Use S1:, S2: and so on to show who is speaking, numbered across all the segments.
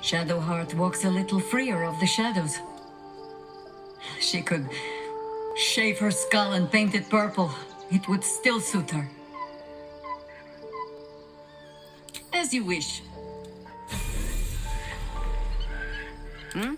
S1: Shadowheart walks a little freer of the shadows. She could shave her skull and paint it purple. It would still suit her. As you wish. Hmm?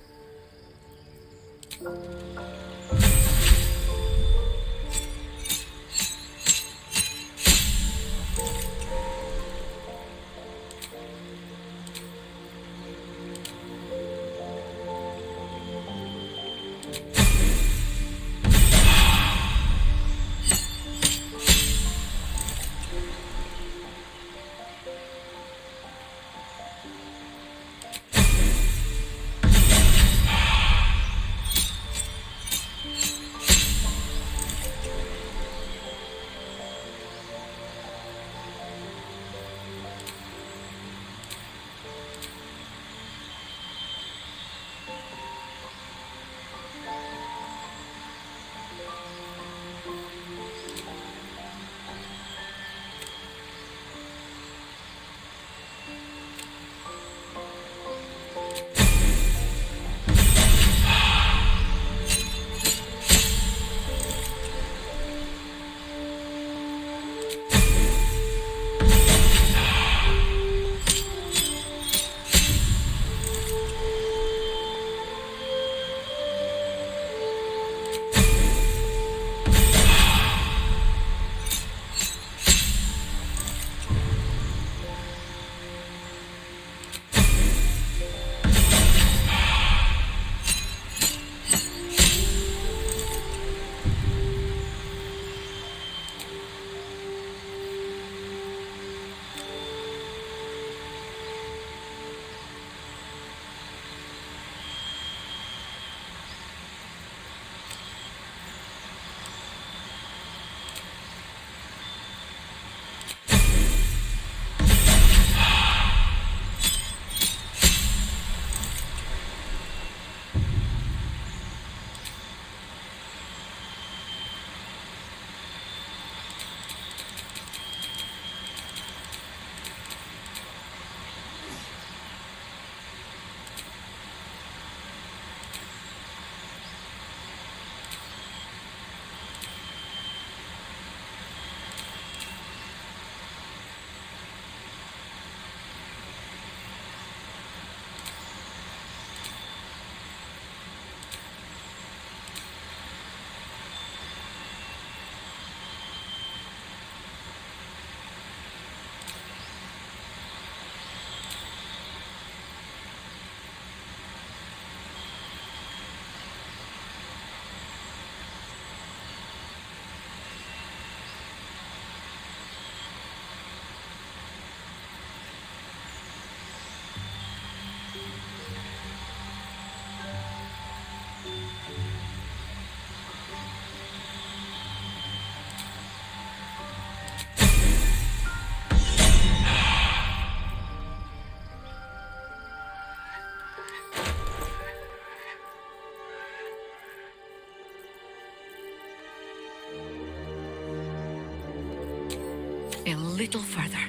S2: A little further.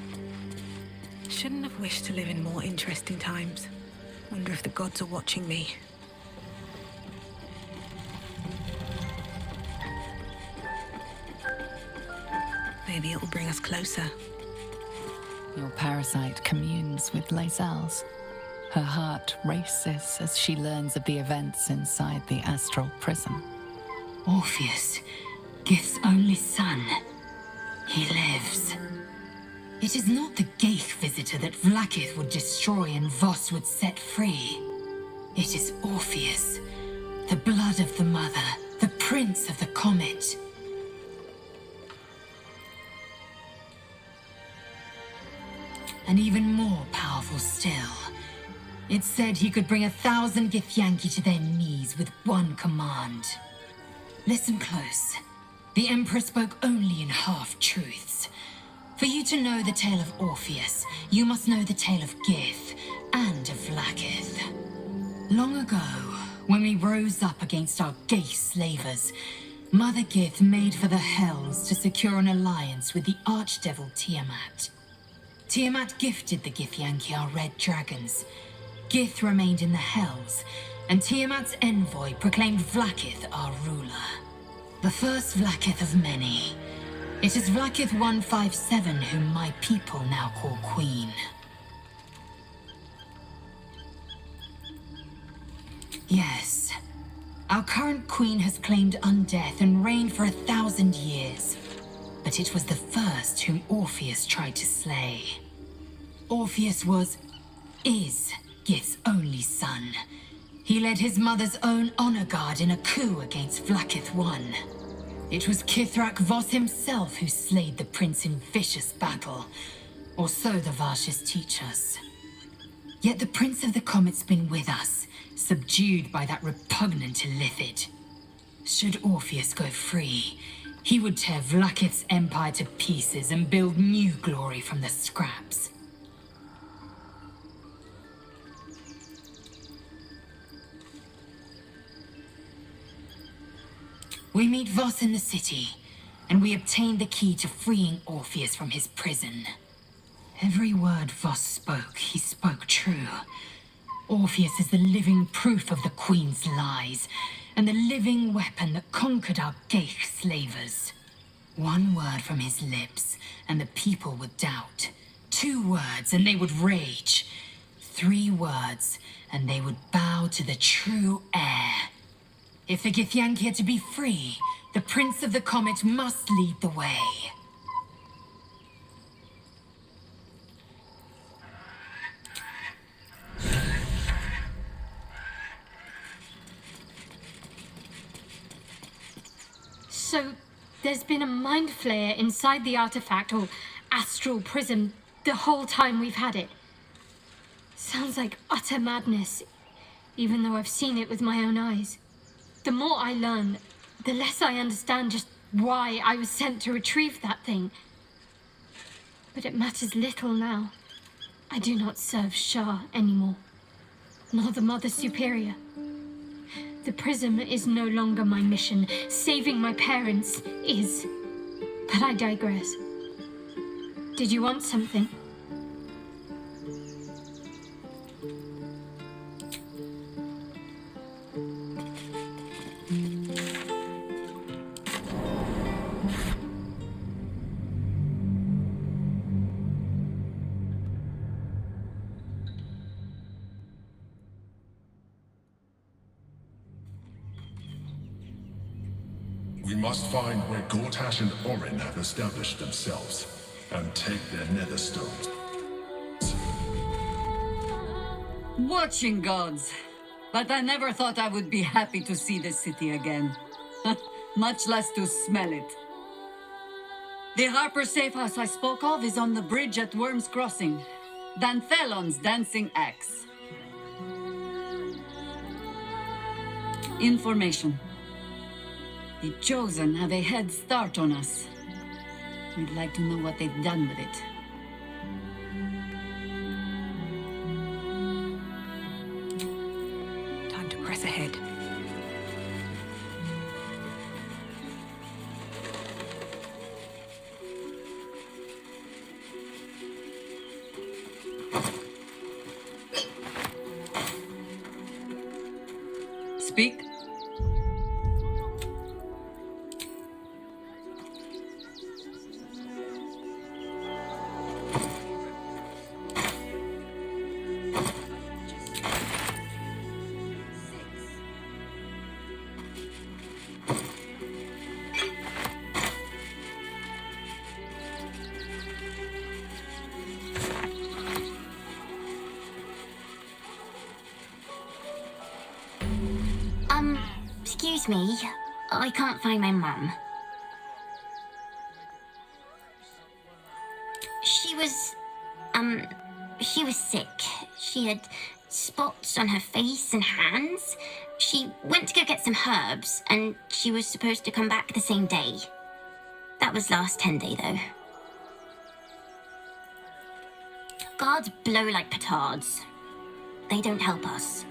S2: Shouldn't have wished to live in more interesting times. Wonder if the gods are watching me. Maybe it'll bring us closer.
S3: Your parasite communes with Lae'zel's. Her heart races as she learns of the events inside the astral prison.
S1: Orpheus, Gith's only son. He lives. It is not the Gaith visitor that Vlaakith would destroy and Voss would set free. It is Orpheus, the blood of the mother, the prince of the comet. And even more powerful still. It said he could bring 1,000 Githyanki to their knees with one command. Listen close. The Emperor spoke only in half-truths. For you to know the tale of Orpheus, you must know the tale of Gith and of Vlaakith. Long ago, when we rose up against our Gaith slavers, Mother Gith made for the Hells to secure an alliance with the archdevil Tiamat. Tiamat gifted the Githyanki our red dragons, Gith remained in the Hells, and Tiamat's envoy proclaimed Vlaakith our ruler. The first Vlaakith of many. It is Vlaakith 157 whom my people now call Queen. Yes. Our current queen has claimed undeath and reigned for 1,000 years. But it was the first whom Orpheus tried to slay. Orpheus is Gith's only son. He led his mother's own honor guard in a coup against Vlaakith I. It was Kithrak Voss himself who slayed the prince in vicious battle, or so the Varshas teach us. Yet the Prince of the Comet's been with us, subdued by that repugnant illithid. Should Orpheus go free, he would tear Vlaakith's empire to pieces and build new glory from the scraps. We meet Voss in the city, and we obtain the key to freeing Orpheus from his prison. Every word Voss spoke, he spoke true. Orpheus is the living proof of the Queen's lies, and the living weapon that conquered our Geich slavers. One word from his lips, and the people would doubt. 2 words, and they would rage. 3 words, and they would bow to the true heir. If the Githyanki are to be free, the Prince of the Comet must lead the way.
S4: So, there's been a mind flayer inside the artifact, or astral prism, the whole time we've had it. Sounds like utter madness, even though I've seen it with my own eyes. The more I learn, the less I understand just why I was sent to retrieve that thing. But it matters little now. I do not serve Shah anymore, nor the Mother Superior. The prism is no longer my mission. Saving my parents is. But I digress. Did you want something?
S5: We must find where Gortash and Orin have established themselves, and take their netherstones.
S6: Watching gods. But I never thought I would be happy to see the city again. Much less to smell it. The Harper safe house I spoke of is on the bridge at Worm's Crossing. Danthelon's dancing axe. Information. The Chosen have a head start on us. We'd like to know what they've done with it.
S2: Time to press ahead.
S6: Speak.
S7: Excuse me, I can't find my mum. She was sick. She had spots on her face and hands. She went to go get some herbs, and she was supposed to come back the same day. That was last 10 day, though. Guards blow like petards. They don't help us.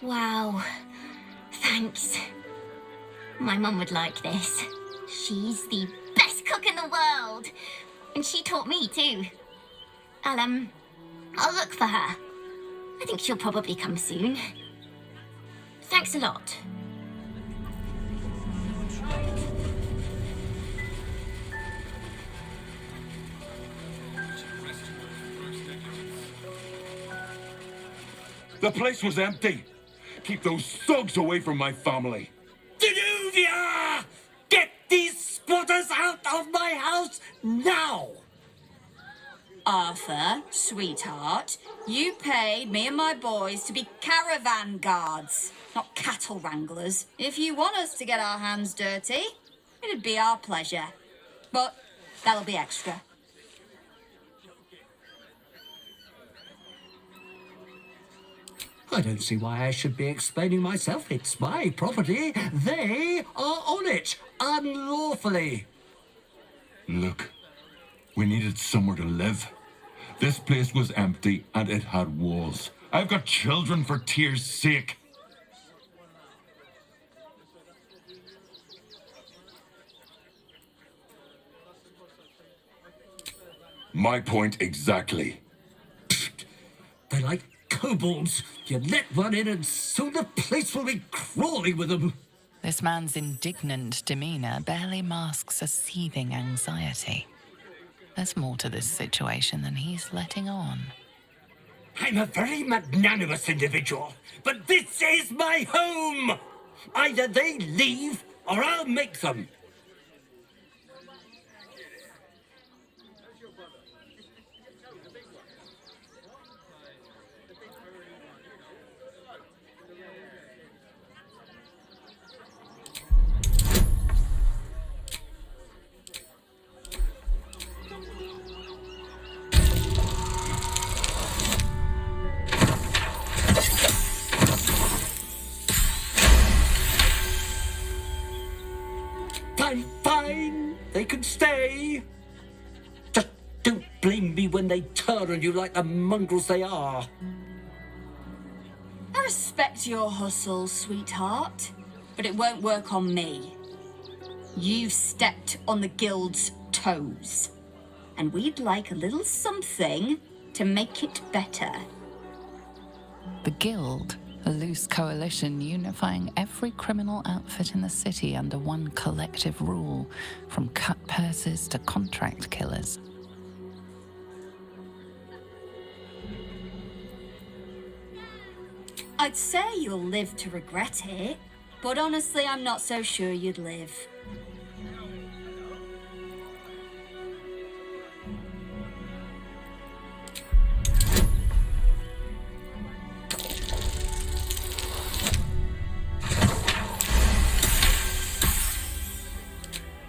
S7: Wow. Thanks. My mum would like this. She's the best cook in the world. And she taught me too. I'll look for her. I think she'll probably come soon. Thanks a lot.
S5: The place was empty. Keep those thugs away from my family.
S8: Denuvia! Get these squatters out of my house now!
S9: Arthur, sweetheart, you paid me and my boys to be caravan guards, not cattle wranglers. If you want us to get our hands dirty, it'd be our pleasure. But that'll be extra.
S8: I don't see why I should be explaining myself. It's my property. They are on it, unlawfully.
S5: Look, we needed somewhere to live. This place was empty and it had walls. I've got children for tears' sake. My point exactly.
S8: They're like kobolds. You let one in and soon the place will be crawling with them.
S3: This man's indignant demeanor barely masks a seething anxiety. There's more to this situation than he's letting on.
S8: I'm a very magnanimous individual, but this is my home! Either they leave, or I'll make them. I'm fine. They can stay. Just don't blame me when they turn on you like the mongrels they are.
S9: I respect your hustle, sweetheart, but it won't work on me. You've stepped on the guild's toes, and we'd like a little something to make it better.
S3: The Guild, a loose coalition unifying every criminal outfit in the city under one collective rule, from cut purses to contract killers.
S9: I'd say you'll live to regret it, but honestly, I'm not so sure you'd live.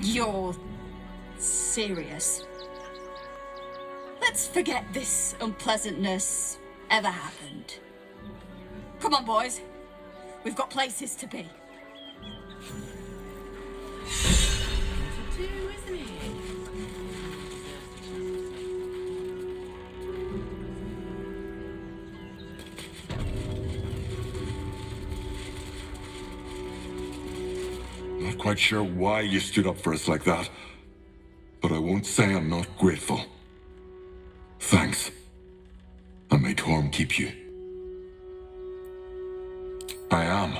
S9: You're serious? Let's forget this unpleasantness ever happened. Come on, boys. We've got places to be.
S5: Not quite sure why you stood up for us like that, but I won't say I'm not grateful. Thanks. And may Torm keep you. I am.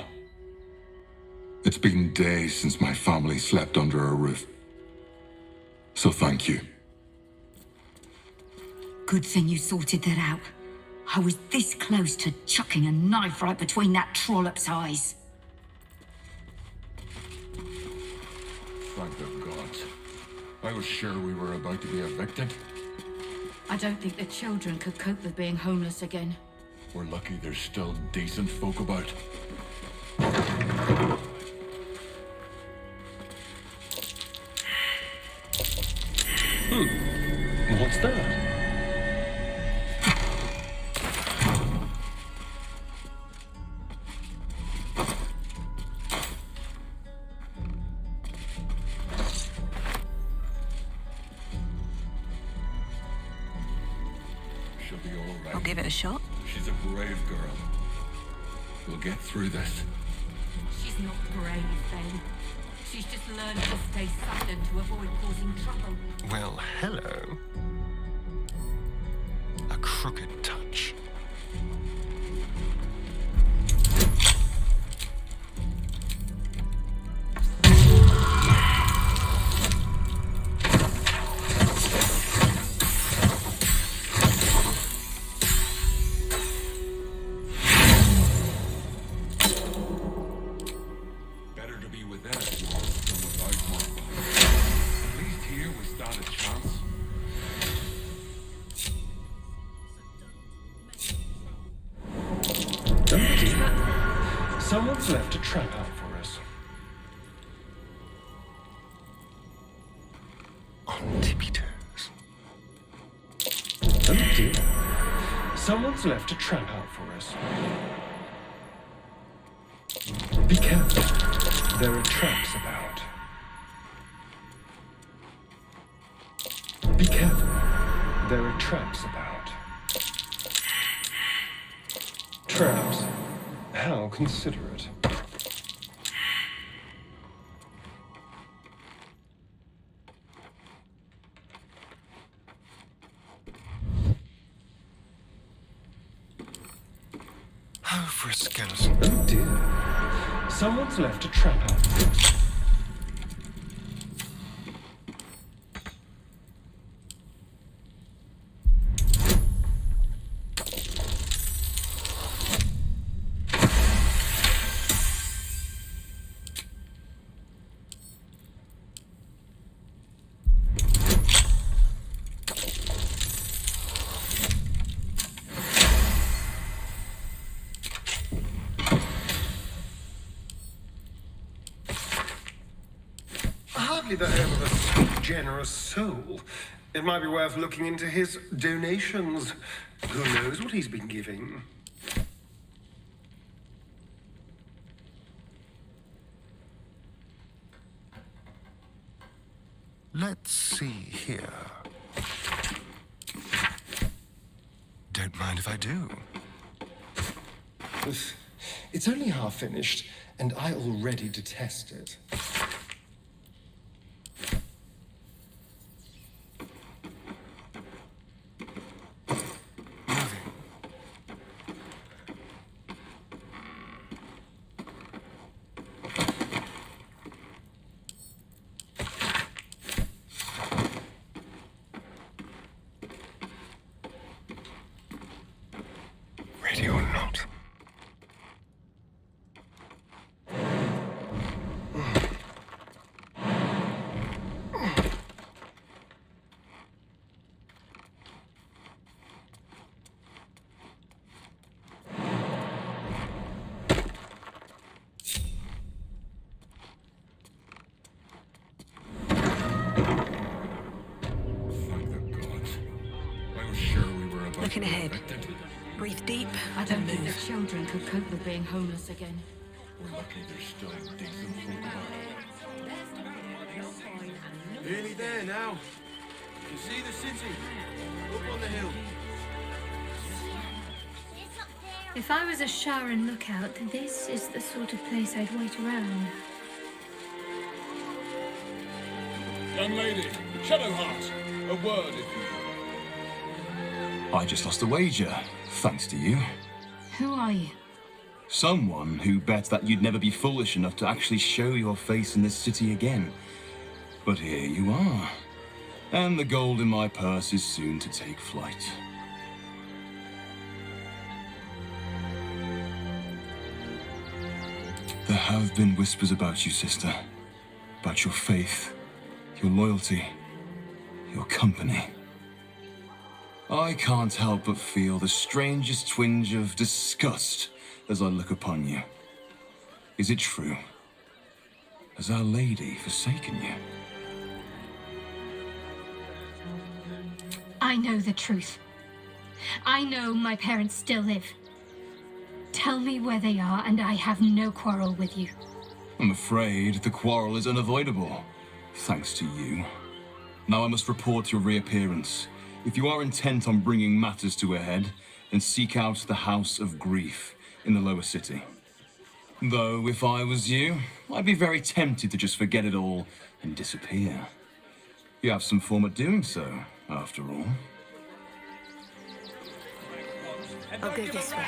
S5: It's been days since my family slept under a roof. So thank you.
S1: Good thing you sorted that out. I was this close to chucking a knife right between that trollop's eyes.
S5: Thank the gods. I was sure we were about to be evicted.
S10: I don't think the children could cope with being homeless again.
S5: We're lucky there's still decent folk about.
S8: What's that?
S5: She'll be all right.
S2: I'll give it a shot.
S5: She's a brave girl. We'll get through this.
S10: She's not brave, then. She's just learned to stay silent to avoid causing trouble.
S11: Well, hello. A crooked touch.
S12: Someone's left a trap out for us.
S11: On tippy toes.
S12: Oh dear. Someone's left a trap out for us. Be careful. There are traps about. Be careful. There are traps about. Traps? How considerate.
S11: Oh, for a skeleton.
S12: Oh dear. Someone's left a trap out for us. The head with a generous soul. It might be worth looking into his donations. Who knows what he's been giving?
S11: Let's see here. Don't mind if I do.
S12: It's only half finished, and I already detest it.
S2: Looking ahead. Breathe deep.
S10: I don't think the children could cope with being homeless again.
S5: We're lucky there's still decent folk about.
S13: Nearly there now. You see the city? Up on the hill.
S4: If I was a Sharon lookout, this is the sort of place I'd wait around.
S14: Young lady, Shadowheart, a word if you will. I just lost a wager, thanks to you.
S1: Who are you?
S14: Someone who bet that you'd never be foolish enough to actually show your face in this city again. But here you are. And the gold in my purse is soon to take flight. There have been whispers about you, sister. About your faith, your loyalty, your company. I can't help but feel the strangest twinge of disgust as I look upon you. Is it true? Has Our Lady forsaken you?
S4: I know the truth. I know my parents still live. Tell me where they are, and I have no quarrel with you.
S14: I'm afraid the quarrel is unavoidable, thanks to you. Now I must report your reappearance. If you are intent on bringing matters to a head, then seek out the House of Grief in the lower city. Though, if I was you, I'd be very tempted to just forget it all and disappear. You have some form of doing so, after all.
S2: I'll go this way.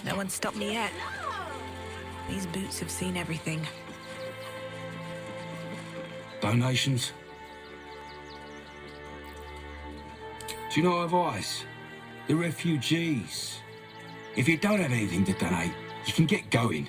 S2: No one stopped me yet. These boots have seen everything.
S15: Donations? Do you know advice? The refugees. If you don't have anything to donate, you can get going.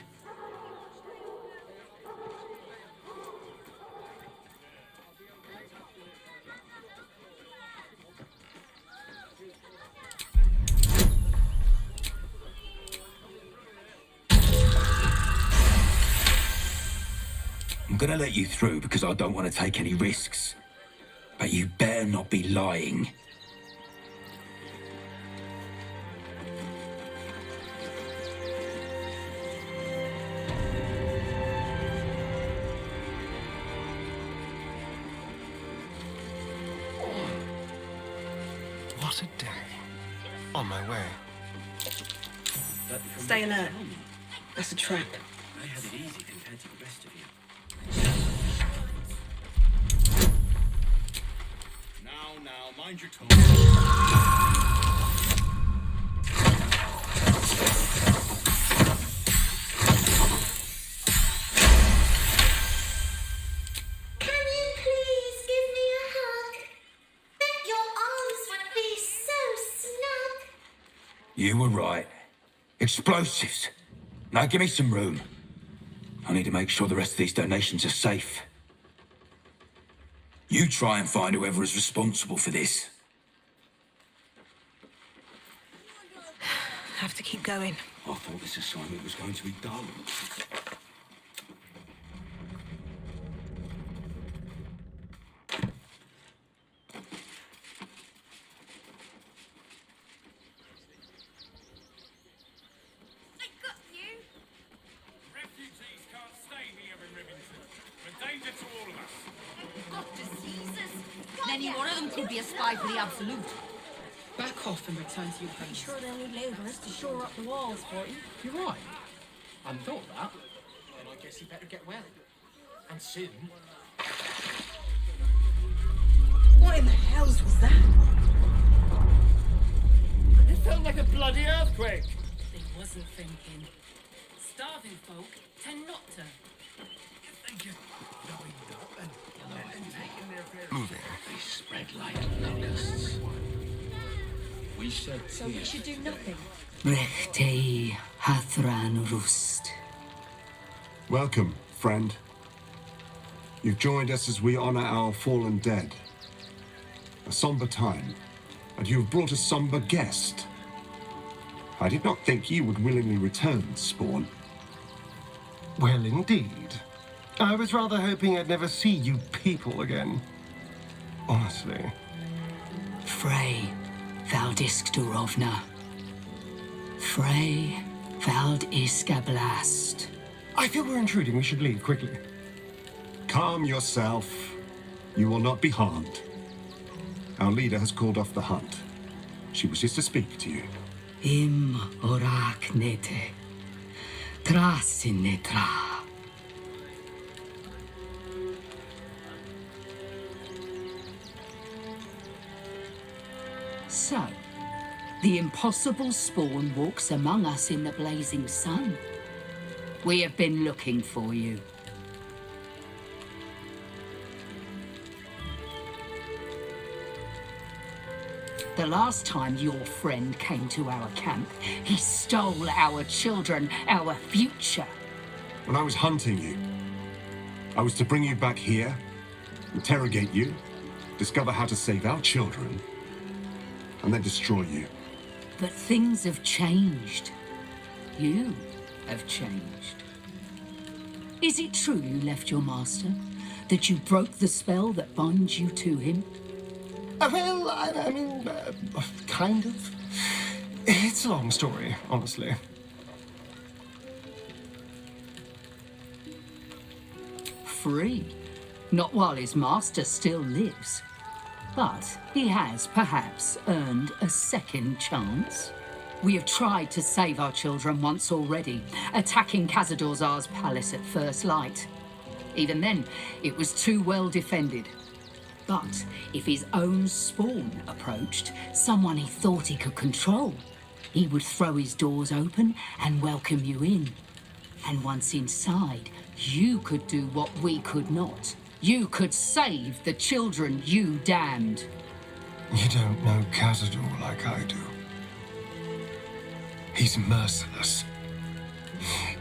S15: I'm gonna let you through because I don't want to take any risks. But you better not be lying.
S11: What a day. On my way.
S2: Stay alert. That's a trap.
S8: I had it easy compared to the rest of you.
S14: Now, mind your tone.
S7: Can you please give me a hug? Bet your arms would be so snug.
S15: You were right. Explosives. Now give me some room. I need to make sure the rest of these donations are safe. You try and find whoever is responsible for this.
S2: Have to keep going.
S15: I thought this assignment was going to be dull.
S13: Refugees can't stay here in Rivington. We're a danger to all of us.
S10: Got diseases. Any one of them could be a spy for the Absolute.
S16: Back off and return to your
S10: Pretty
S16: base.
S10: sure they'll need labourers to shore up the walls for you.
S16: You're right. I hadn't thought of that. Then I guess you better get well. And soon.
S2: What in the hells was that?
S8: It felt like a bloody earthquake.
S10: They wasn't thinking. Starving folk tend not to.
S11: Moving.
S15: They spread like locusts. We shed
S10: So we should do nothing.
S1: Rechtei Hathran Rust.
S12: Welcome, friend. You've joined us as we honor our fallen dead. A somber time, and you have brought a somber guest. I did not think you would willingly return, Spawn.
S17: Well, indeed. I was rather hoping I'd never see you people again. Honestly.
S1: Frey Valdisk Durovna. Frey Valdiskablast.
S17: I feel we're intruding. We should leave quickly.
S12: Calm yourself. You will not be harmed. Our leader has called off the hunt. She wishes to speak to you.
S1: Im orak nete. Trasin netra. So, the impossible Spawn walks among us in the blazing sun. We have been looking for you. The last time your friend came to our camp, he stole our children, our future.
S12: When I was hunting you, I was to bring you back here, interrogate you, discover how to save our children, and then destroy you.
S1: But things have changed. You have changed. Is it true you left your master? That you broke the spell that binds you to him?
S17: Well, I mean, kind of. It's a long story, honestly.
S1: Free. Not while his master still lives. But he has perhaps earned a second chance.
S18: We have tried to save our children once already, attacking Cazador Zar's palace at first light. Even then, it was too well defended. But if his own spawn approached, someone he thought he could control, he would throw his doors open and welcome you in. And once inside, you could do what we could not. You could save the children you damned.
S17: You don't know Cazador like I do. He's merciless.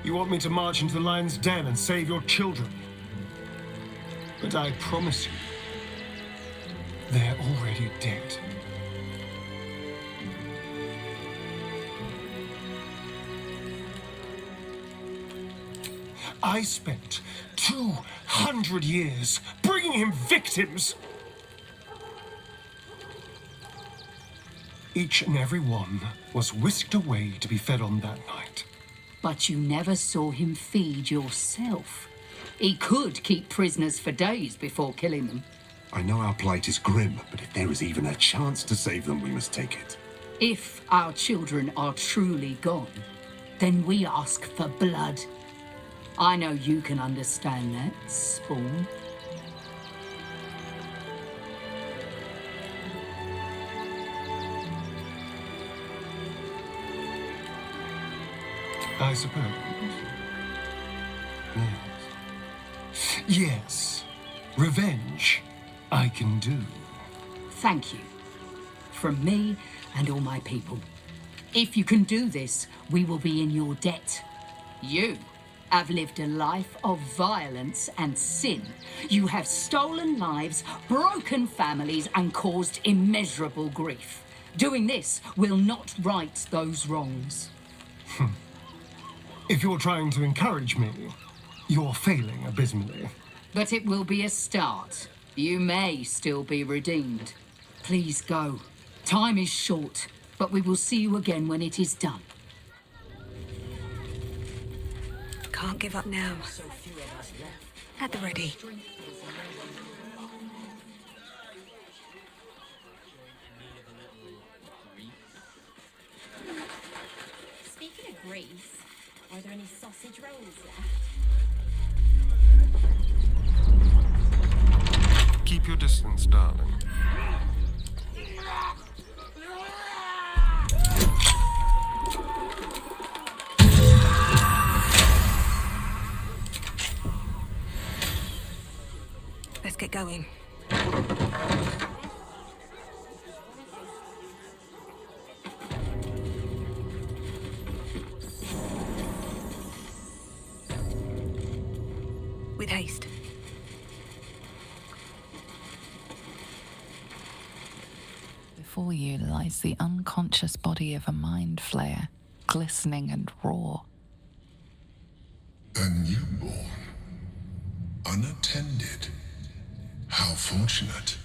S17: You want me to march into the lion's den and save your children? But I promise you, they're already dead. I spent 200 years bringing him victims. Each and every one was whisked away to be fed on that night.
S18: But you never saw him feed yourself. He could keep prisoners for days before killing them.
S12: I know our plight is grim, but if there is even a chance to save them, we must take it.
S18: If our children are truly gone, then we ask for blood. I know you can understand that, Spawn.
S17: I suppose. Yes. Revenge, I can do.
S18: Thank you. From me and all my people. If you can do this, we will be in your debt. You have lived a life of violence and sin. You have stolen lives, broken families, and caused immeasurable grief. Doing this will not right those wrongs.
S17: If you're trying to encourage me, you're failing abysmally.
S18: But it will be a start. You may still be redeemed. Please go. Time is short, but we will see you again when it is done.
S2: Can't give up now. At the ready.
S19: Speaking of grease, are there any sausage rolls left?
S17: Keep your distance, darling.
S2: Let's get going. With haste.
S3: Before you lies the unconscious body of a mind flayer, glistening and raw.
S20: A newborn. Unattended. How fortunate.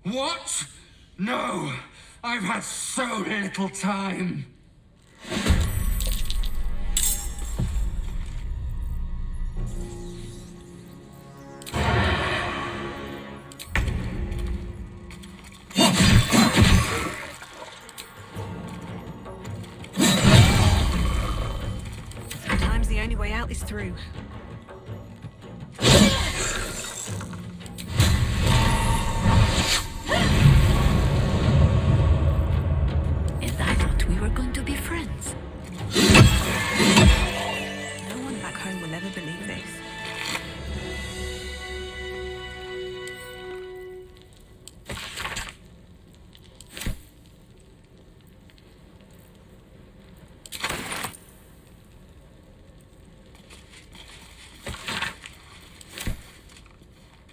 S15: What? No! I've had so little time!
S2: Sometimes the only way out is through.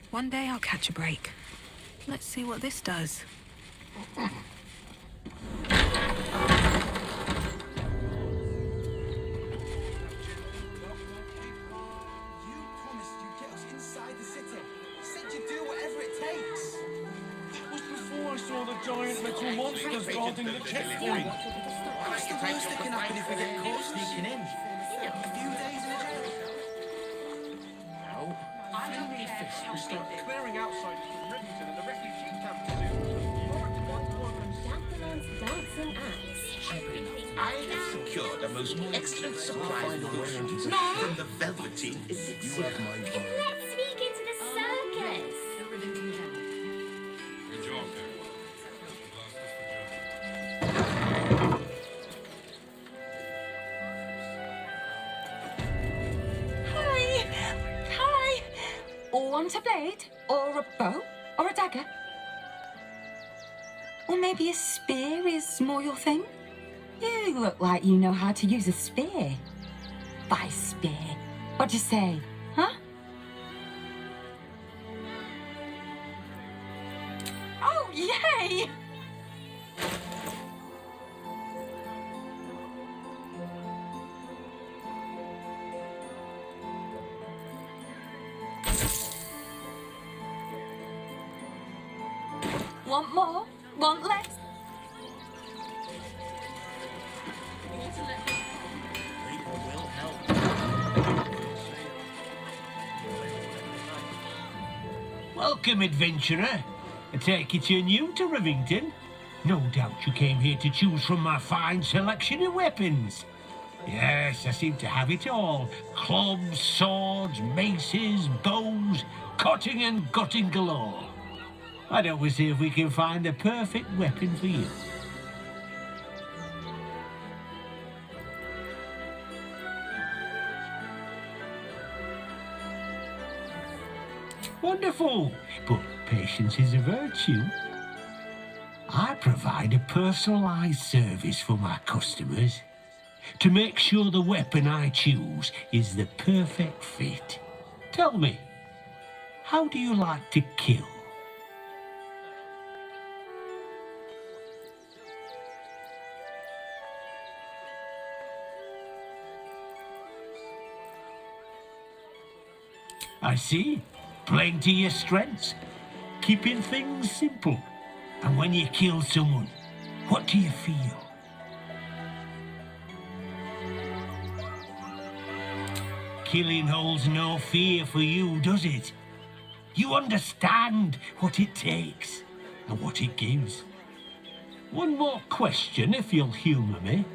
S2: One day I'll catch a break. Let's see what this does.
S13: Giant metal monsters guarding the checkpoint.
S16: What's the worst that can happen if we get caught sneaking in?
S8: excellent supply from the Velveteen Elixir.
S7: Let's sneak into the circus.
S1: Hi! Want a blade? Or a bow? Or a dagger? Or maybe a spear is more your thing? You look like you know how to use a spear. By spear. What'd you say, huh? Oh, yay! Want more? Want less?
S8: Welcome, adventurer. I take it you're new to Rivington. No doubt you came here to choose from my fine selection of weapons. Yes, I seem to have it all. Clubs, swords, maces, bows, cutting and gutting galore. Why don't we see if we can find the perfect weapon for you? Wonderful, but patience is a virtue. I provide a personalized service for my customers to make sure the weapon I choose is the perfect fit. Tell me, how do you like to kill? I see. Playing to your strengths. Keeping things simple. And when you kill someone, what do you feel? Killing holds no fear for you, does it? You understand what it takes and what it gives. One more question, if you'll humour me.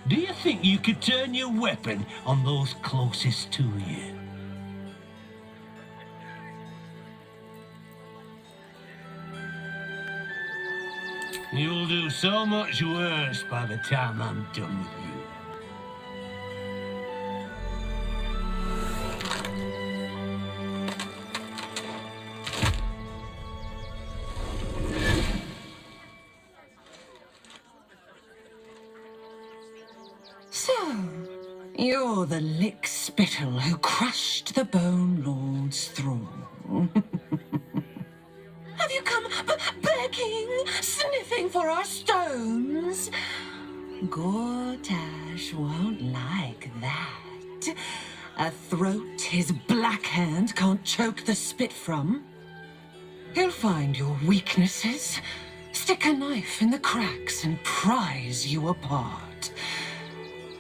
S8: Do you think you could turn your weapon on those closest to you? You'll do so much worse by the time I'm done with you.
S1: So, you're the lick spittle who crushed the Bone Lord's throne. Have you come begging, sniffing for our stones? Gortash won't like that. A throat his black hand can't choke the spit from. He'll find your weaknesses, stick a knife in the cracks and prise you apart.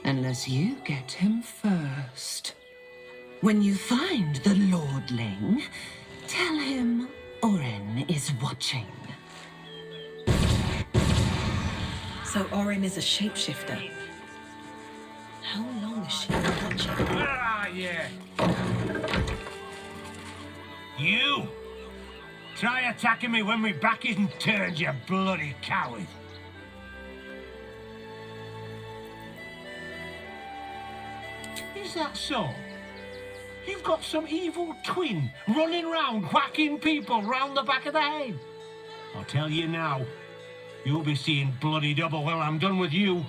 S1: Unless you get him first. When you find the Lordling, tell him Orin is watching.
S2: So Orin is a shapeshifter. How long has she been watching?
S8: Where are you? You! Try attacking me when my back isn't turned, you bloody coward. Is that so? You've got some evil twin running round whacking people round the back of the head. I'll tell you now, you'll be seeing bloody double when I'm done with you.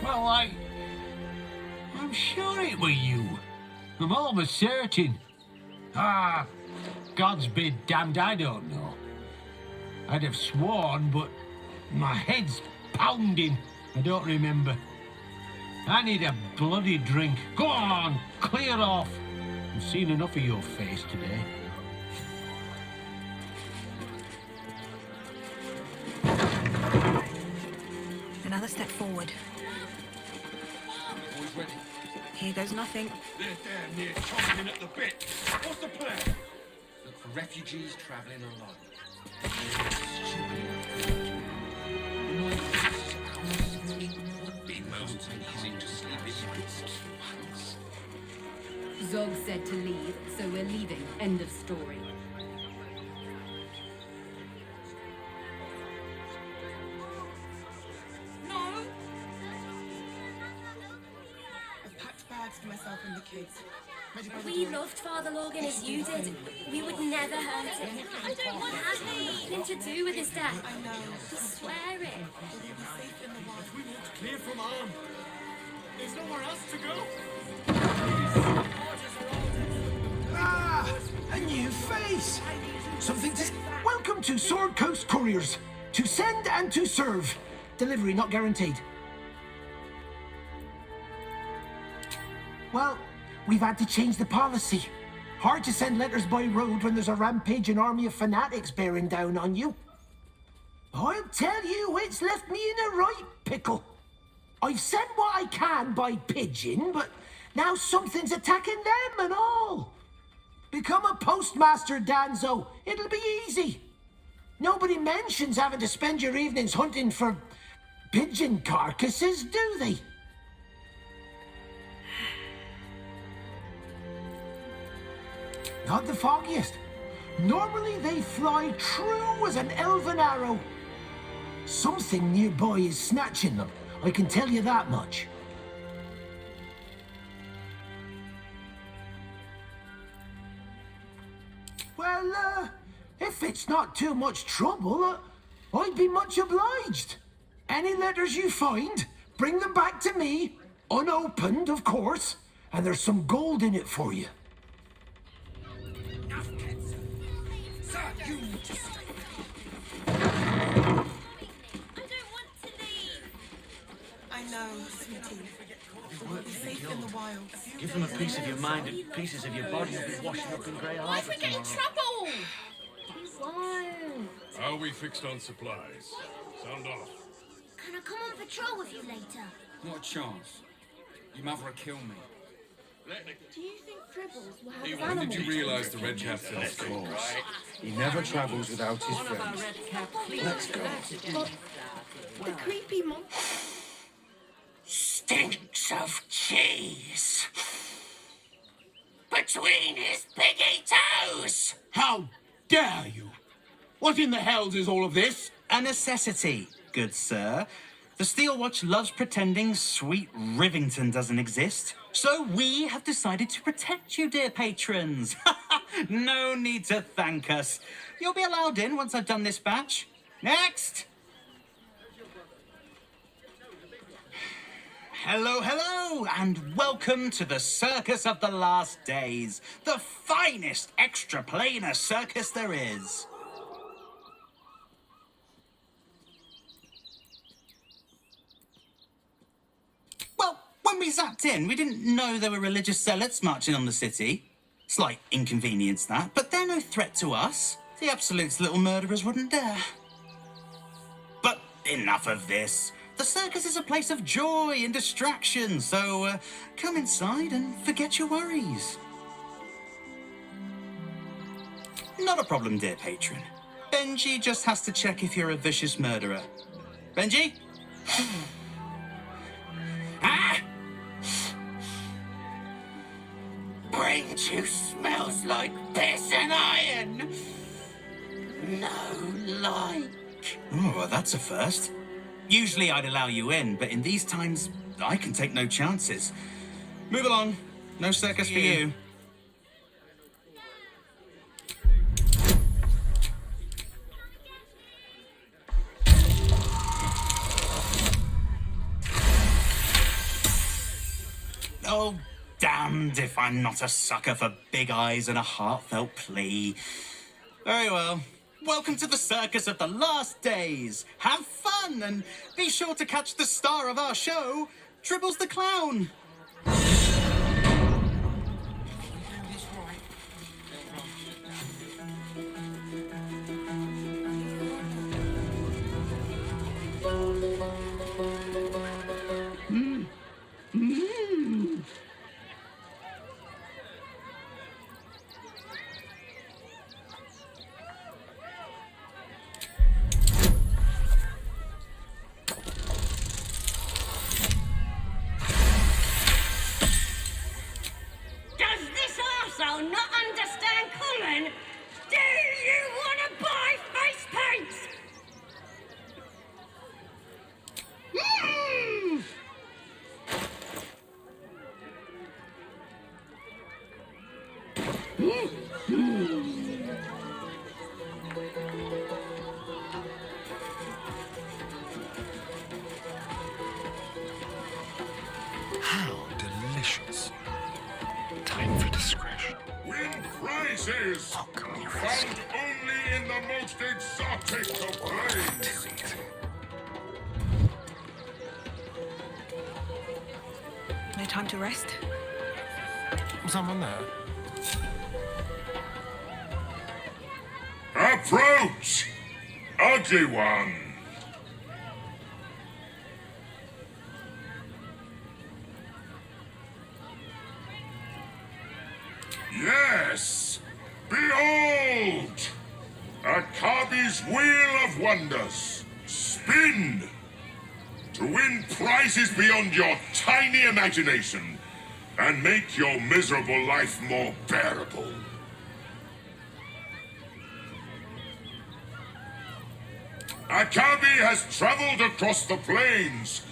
S8: Well, I'm sure it were you. I'm almost certain. Ah, God's be damned, I don't know. I'd have sworn, but my head's pounding. I don't remember. I need a bloody drink. Go on, clear off. I've seen enough of your face today.
S2: Another step forward.
S13: Boys ready?
S2: Here goes nothing.
S13: They're damn near chomping at the bit. What's the plan? Look for refugees travelling alone. Would be most easy to sleep in.
S10: Zog said to leave, so we're leaving. End of story.
S21: I've packed bags for myself and the kids.
S22: We loved Father Lorgan as you did. We would never hurt him. I don't want to have anything to do with his death.
S21: I know.
S22: I swear it.
S21: We'll be safe in the wild.
S17: We walked clear from Arm. There's nowhere else to go.
S23: Ah, a new face. Something to... Welcome to Sword Coast Couriers. To send and to serve. Delivery not guaranteed. Well, we've had to change the policy. Hard to send letters by road when there's a rampaging army of fanatics bearing down on you. I'll tell you, it's left me in a right pickle. I've sent what I can by pigeon, but now something's attacking them and all. Become a postmaster, Danzo. It'll be easy. Nobody mentions having to spend your evenings hunting for pigeon carcasses, do they? Not the foggiest. Normally they fly true as an elven arrow. Something nearby is snatching them, I can tell you that much. Well, if it's not too much trouble, I'd be much obliged. Any letters you find, bring them back to me, unopened, of course, and there's some gold in it for you.
S21: I know, sweetie. We'll be safe in the wild.
S16: Give them a piece of your mind and pieces of your body will be washing up in Grey Harbour.
S10: Why if we get in trouble?
S24: How are we fixed on supplies? Sound off.
S22: Can I come on patrol with you later?
S15: Not a chance. Your mother will kill me.
S22: Do you think Dribbles will have his
S24: When
S22: animals?
S24: did you realise the Red Cap's in
S15: Of course. He never travels without his friends. Let's go.
S21: The creepy monster.
S23: Stinks of cheese. Between his piggy toes!
S25: How dare you? What in the hells is all of this?
S26: A necessity, good sir. The Steel Watch loves pretending sweet Rivington doesn't exist. So we have decided to protect you, dear patrons. No need to thank us. You'll be allowed in once I've done this batch. Next! Hello, hello, and welcome to the Circus of the Last Days, the finest extra-planar circus there is. Well, when we zapped in, we didn't know there were religious zealots marching on the city. Slight inconvenience, that, but they're no threat to us. The absolute little murderers wouldn't dare. But enough of this. The circus is a place of joy and distraction, so come inside and forget your worries. Not a problem, dear patron. Benji just has to check if you're a vicious murderer. Benji?
S23: Brain juice smells like piss and iron. No like.
S26: Oh, well, that's a first. Usually I'd allow you in, but in these times, I can take no chances. Move along. No circus for you. Oh, damned if I'm not a sucker for big eyes and a heartfelt plea. Very well. Welcome to the Circus of the Last Days. Have fun and be sure to catch the star of our show, Dribbles the Clown.
S17: How delicious. Time for discretion.
S24: Win prizes! Found only in the most exotic of planes!
S2: No time to rest?
S17: Someone there?
S24: Approach! Ugly one! Yes! Behold! Akabi's Wheel of Wonders! Spin! To win prizes beyond your tiny imagination and make your miserable life more bearable. Akabi has traveled across the plains,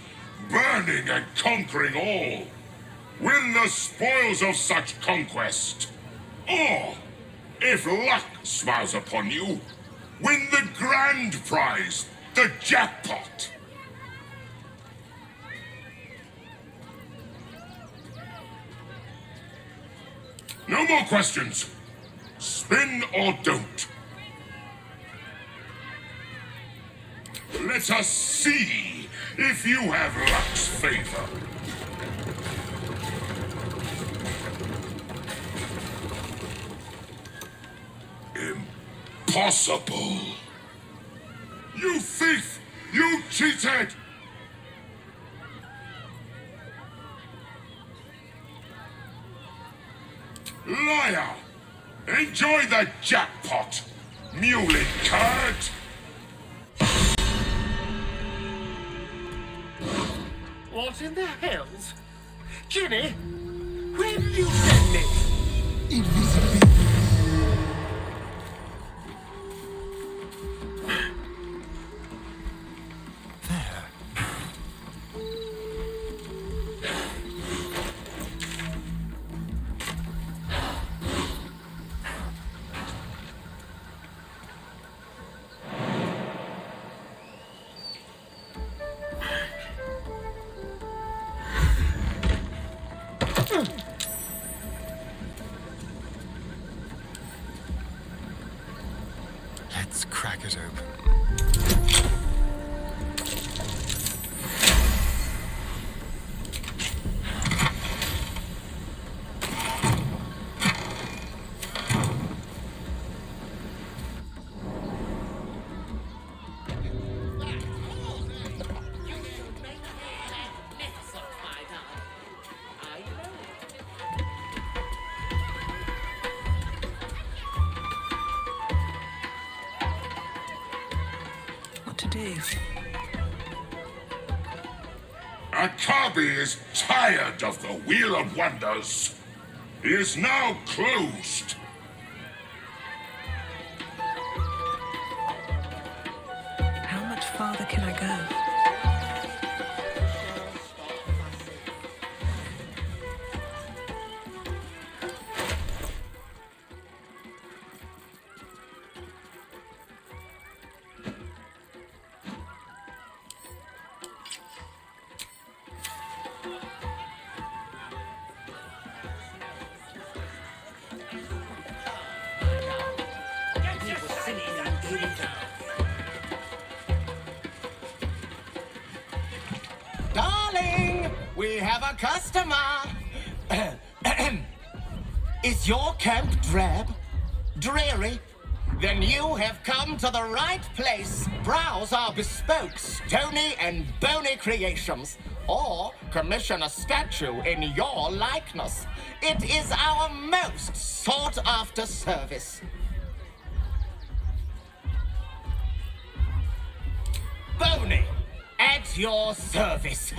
S24: burning and conquering all. Win the spoils of such conquest. Or, if luck smiles upon you, win the grand prize, the jackpot. No more questions. Spin or don't. Let us see if you have luck's favor. Impossible. You thief! You cheated! Liar! Enjoy the jackpot, muley card!
S17: What in the hells? Ginny, where did you send me? Invisibility. There. Let's crack it open.
S24: Akabi is tired of the Wheel of Wonders. He is now closed.
S2: How much farther can I go?
S4: Darling, we have a customer. Is your camp drab? Dreary? Then you have come to the right place. Browse our bespoke, stony and bony creations, or commission a statue in your likeness. It is our most sought-after service. Boney, at your service.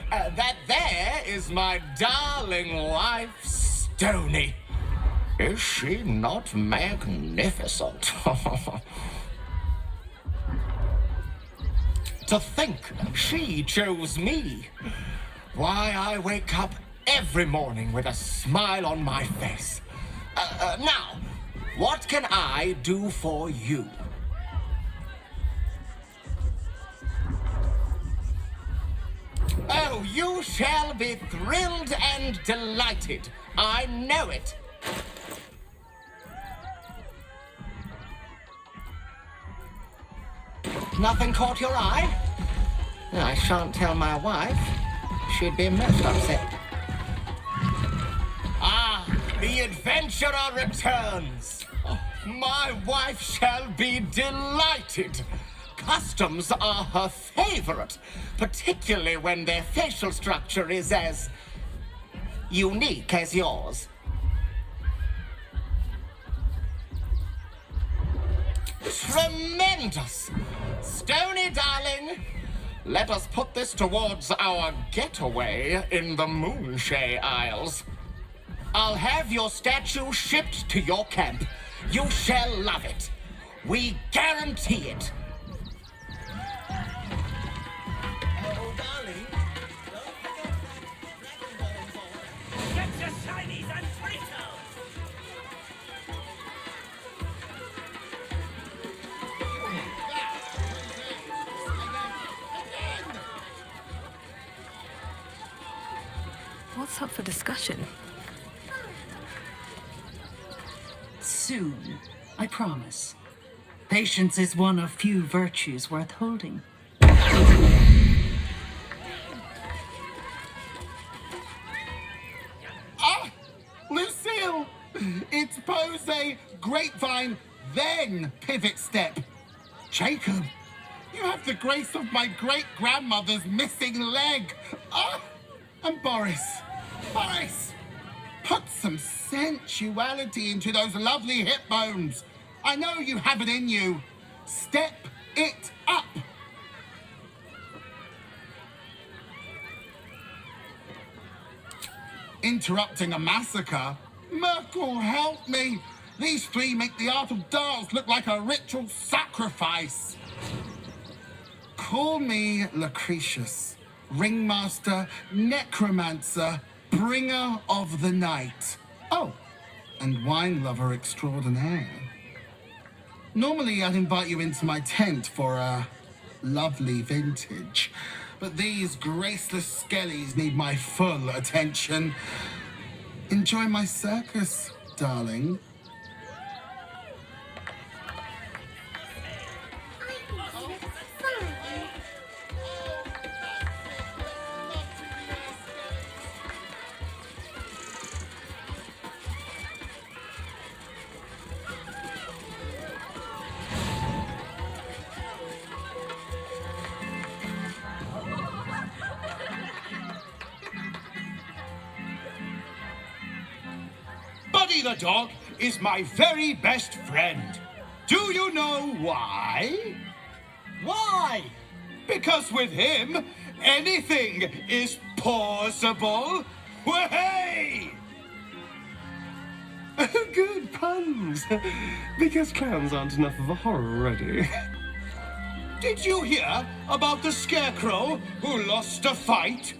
S4: That there is my darling wife, Stony. Is she not magnificent? To think she chose me. Why, I wake up every morning with a smile on my face. Now, what can I do for you? Oh, you shall be thrilled and delighted. I know it. Nothing caught your eye? I shan't tell my wife. She'd be most upset. Ah, the adventurer returns. Oh, my wife shall be delighted. Customs are her favorite, particularly when their facial structure is as unique as yours. Tremendous! Stony, darling, let us put this towards our getaway in the Moonshay Isles. I'll have your statue shipped to your camp. You shall love it. We guarantee it. Oh, darling, don't forget that Dragon Ball. Get your shinies and Fritos!
S2: What's up for discussion?
S18: Soon, I promise. Patience is one of few virtues worth holding.
S25: Ah! Lucille! It's pose, grapevine, then pivot step. Jacob, you have the grace of my great-grandmother's missing leg. Ah! And Boris, put some sensuality into those lovely hip bones. I know you have it in you. Step it up. Interrupting a massacre? Merkel, help me. These three make the art of dance look like a ritual sacrifice. Call me Lucretious, ringmaster, necromancer, bringer of the night. Oh, and wine lover extraordinaire. Normally, I'd invite you into my tent for a lovely vintage, but these graceless skellies need my full attention. Enjoy my circus, darling.
S5: Buddy the dog is my very best friend. Do you know why? Why? Because with him, anything is possible. Way!
S17: Good puns. Because clowns aren't enough of a horror already.
S5: Did you hear about the scarecrow who lost a fight?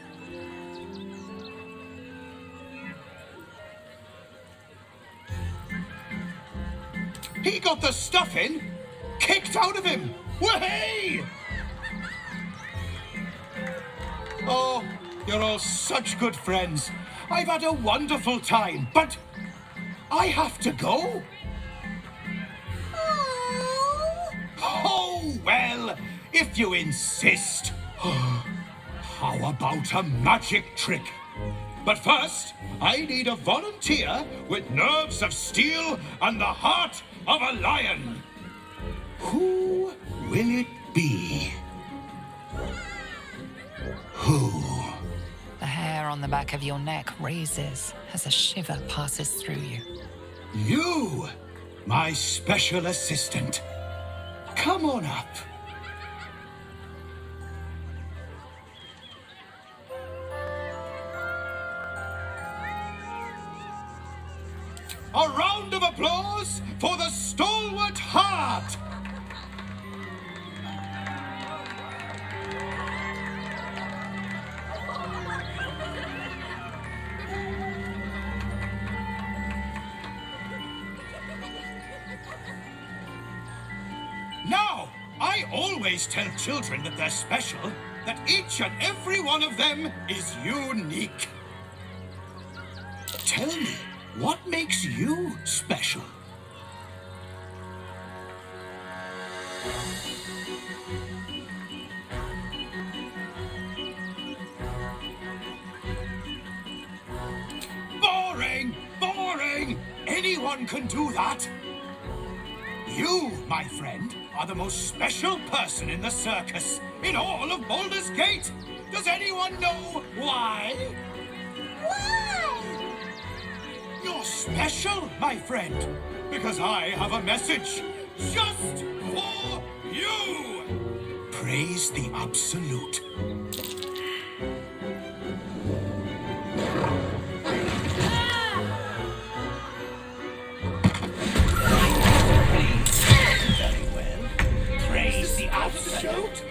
S5: He got the stuffing kicked out of him. Way! Oh, you're all such good friends. I've had a wonderful time, but I have to go. Oh, well, if you insist. How about a magic trick? But first, I need a volunteer with nerves of steel and the heart of a lion. Who will it be? Who?
S3: The hair on the back of your neck raises as a shiver passes through you.
S5: You, my special assistant. Come on up. A round of applause for the stalwart heart! Now, I always tell children that they're special, that each and every one of them is unique. Tell me, what makes you special? Boring! Boring! Anyone can do that! You, my friend, are the most special person in the circus, in all of Baldur's Gate! Does anyone know why? Why? You're special, my friend, because I have a message just for you! Praise the Absolute. Very well. Praise the Absolute.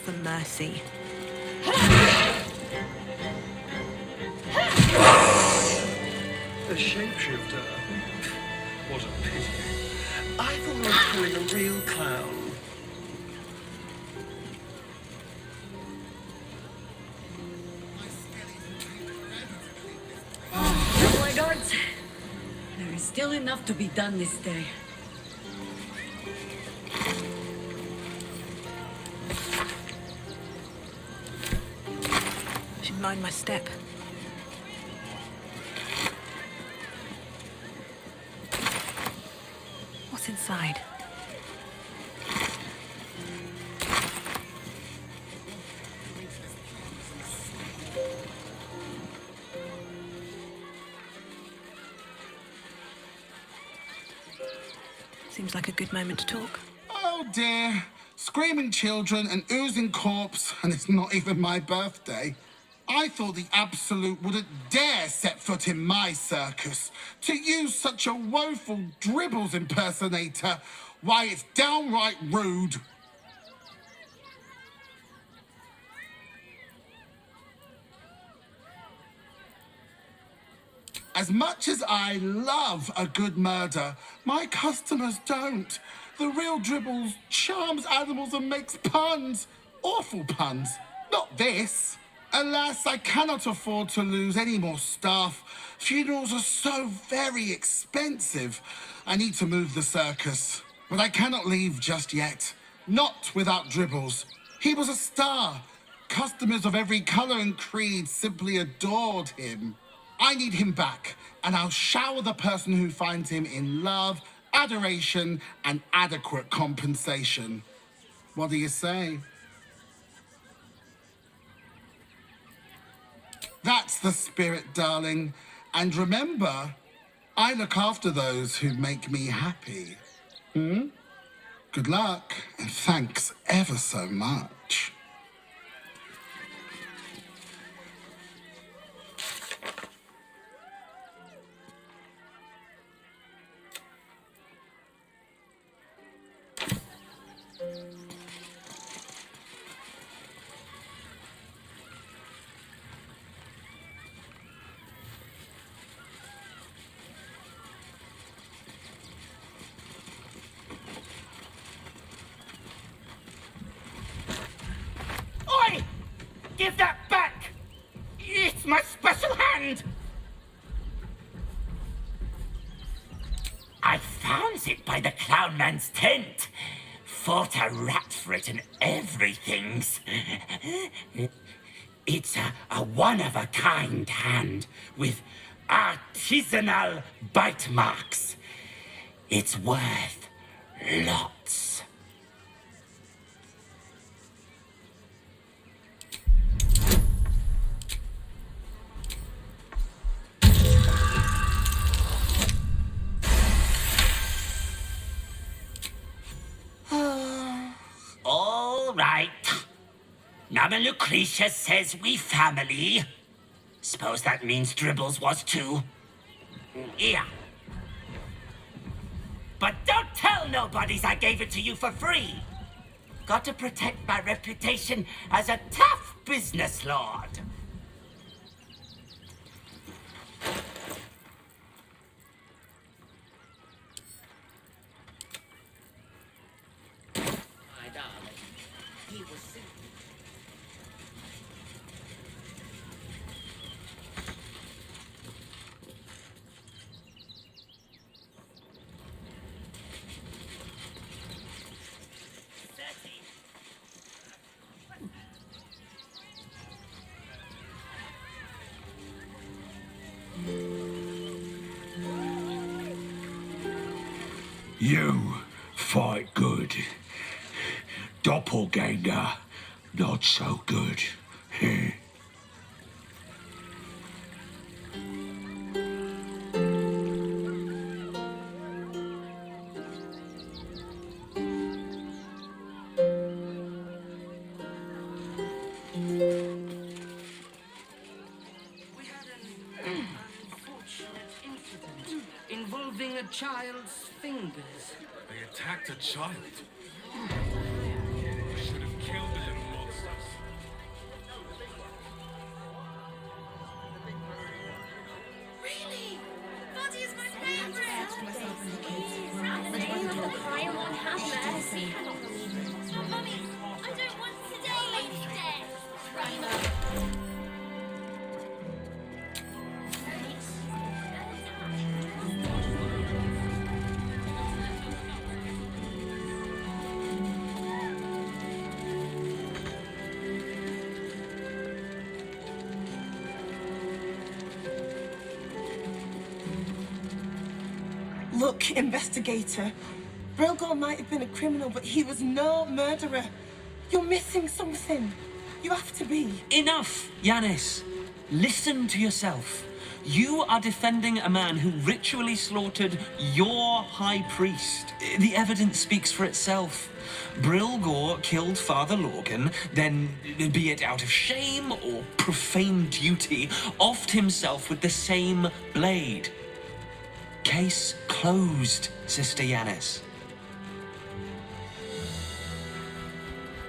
S2: for mercy.
S17: A shapeshifter? What a pity. I thought I was killing a real clown.
S10: Oh my God! There is still enough to be done this day.
S2: Should mind my step. What's inside? Seems like a good moment to talk.
S25: Oh dear. Screaming children, an oozing corpse, and it's not even my birthday. I thought the Absolute wouldn't dare set foot in my circus. To use such a woeful Dribbles impersonator, why, it's downright rude. As much as I love a good murder, my customers don't. The real Dribbles charms animals and makes puns. Awful puns. Not this. Alas, I cannot afford to lose any more staff. Funerals are so very expensive. I need to move the circus. But I cannot leave just yet. Not without Dribbles. He was a star. Customers of every colour and creed simply adored him. I need him back, and I'll shower the person who finds him in love, adoration, and adequate compensation. What do you say? That's the spirit, darling. And remember, I look after those who make me happy. Good luck, and thanks ever so much.
S4: Oi! Give that back! It's my special hand! I found it by the clown man's tent. Fought a rat for it and everything's. It's a one-of-a-kind hand with artisanal bite marks. It's worth lots. All right. Now the Lucretious says we family. Suppose that means Dribbles was too. Yeah. But don't tell nobodies I gave it to you for free. Got to protect my reputation as a tough business lord.
S10: My darling, he was sick.
S5: You fight good. Doppelganger, not so good.
S6: Involving a child's fingers.
S13: They attacked a child. I should have killed the little monster.
S21: Look, investigator. Brilgor might have been a criminal, but he was no murderer. You're missing something. You have to be.
S9: Enough, Yannis. Listen to yourself. You are defending a man who ritually slaughtered your high priest. The evidence speaks for itself. Brilgor killed Father Lorgan, then, be it out of shame or profane duty, offed himself with the same blade. Case closed, Sister Yannis.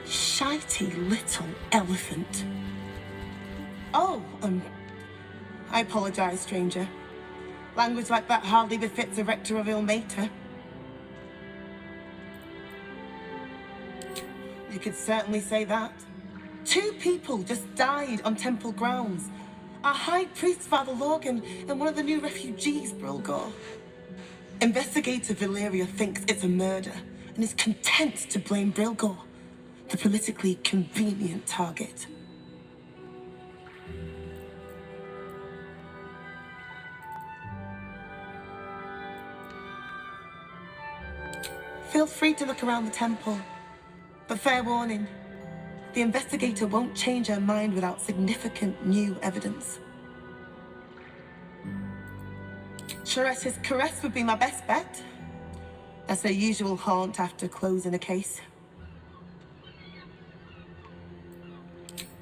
S21: Shitey little elephant. Oh, I apologize, stranger. Language like that hardly befits a rector of Ilmater. You could certainly say that. 2 people just died on temple grounds. Our high priest, Father Lorgan, and one of the new refugees, Brilgor. Investigator Valeria thinks it's a murder and is content to blame Brilgor, the politically convenient target. Feel free to look around the temple, but fair warning, the investigator won't change her mind without significant new evidence. Sures's caress would be my best bet. That's their usual haunt after closing a case.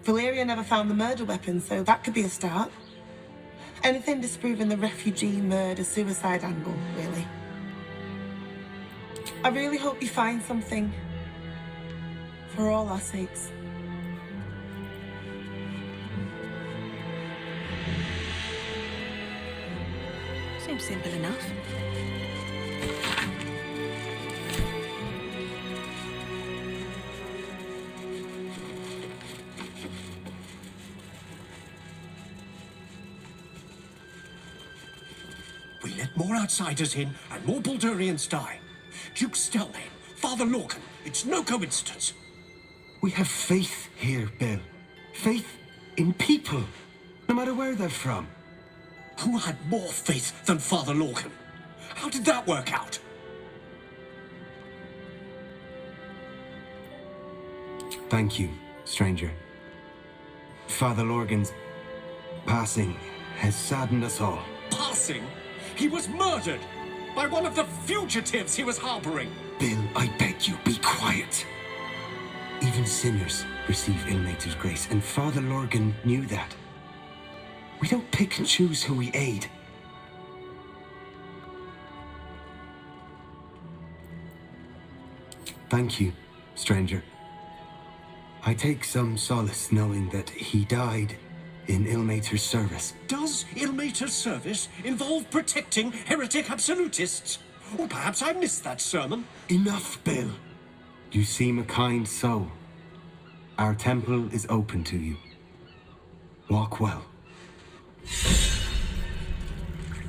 S21: Valeria never found the murder weapon, so that could be a start. Anything disproving the refugee murder-suicide angle, really. I really hope you find something. For all our sakes.
S2: Seems simple enough.
S4: We let more outsiders in and more Baldurians die. Duke Stellane, Father Lorgan, it's no coincidence.
S17: We have faith here, Bill. Faith in people, no matter where they're from.
S4: Who had more faith than Father Lorgan? How did that work out?
S17: Thank you, stranger. Father Lorgan's passing has saddened us all.
S4: Passing? He was murdered by one of the fugitives he was harboring.
S17: Bill, I beg you, be quiet. Even sinners receive Ilmater's grace, and Father Lorgan knew that. We don't pick and choose who we aid. Thank you, stranger. I take some solace knowing that he died in Ilmater's service.
S4: Does Ilmater's service involve protecting heretic absolutists? Or perhaps I missed that sermon.
S17: Enough, Bill. You seem a kind soul. Our temple is open to you. Walk well.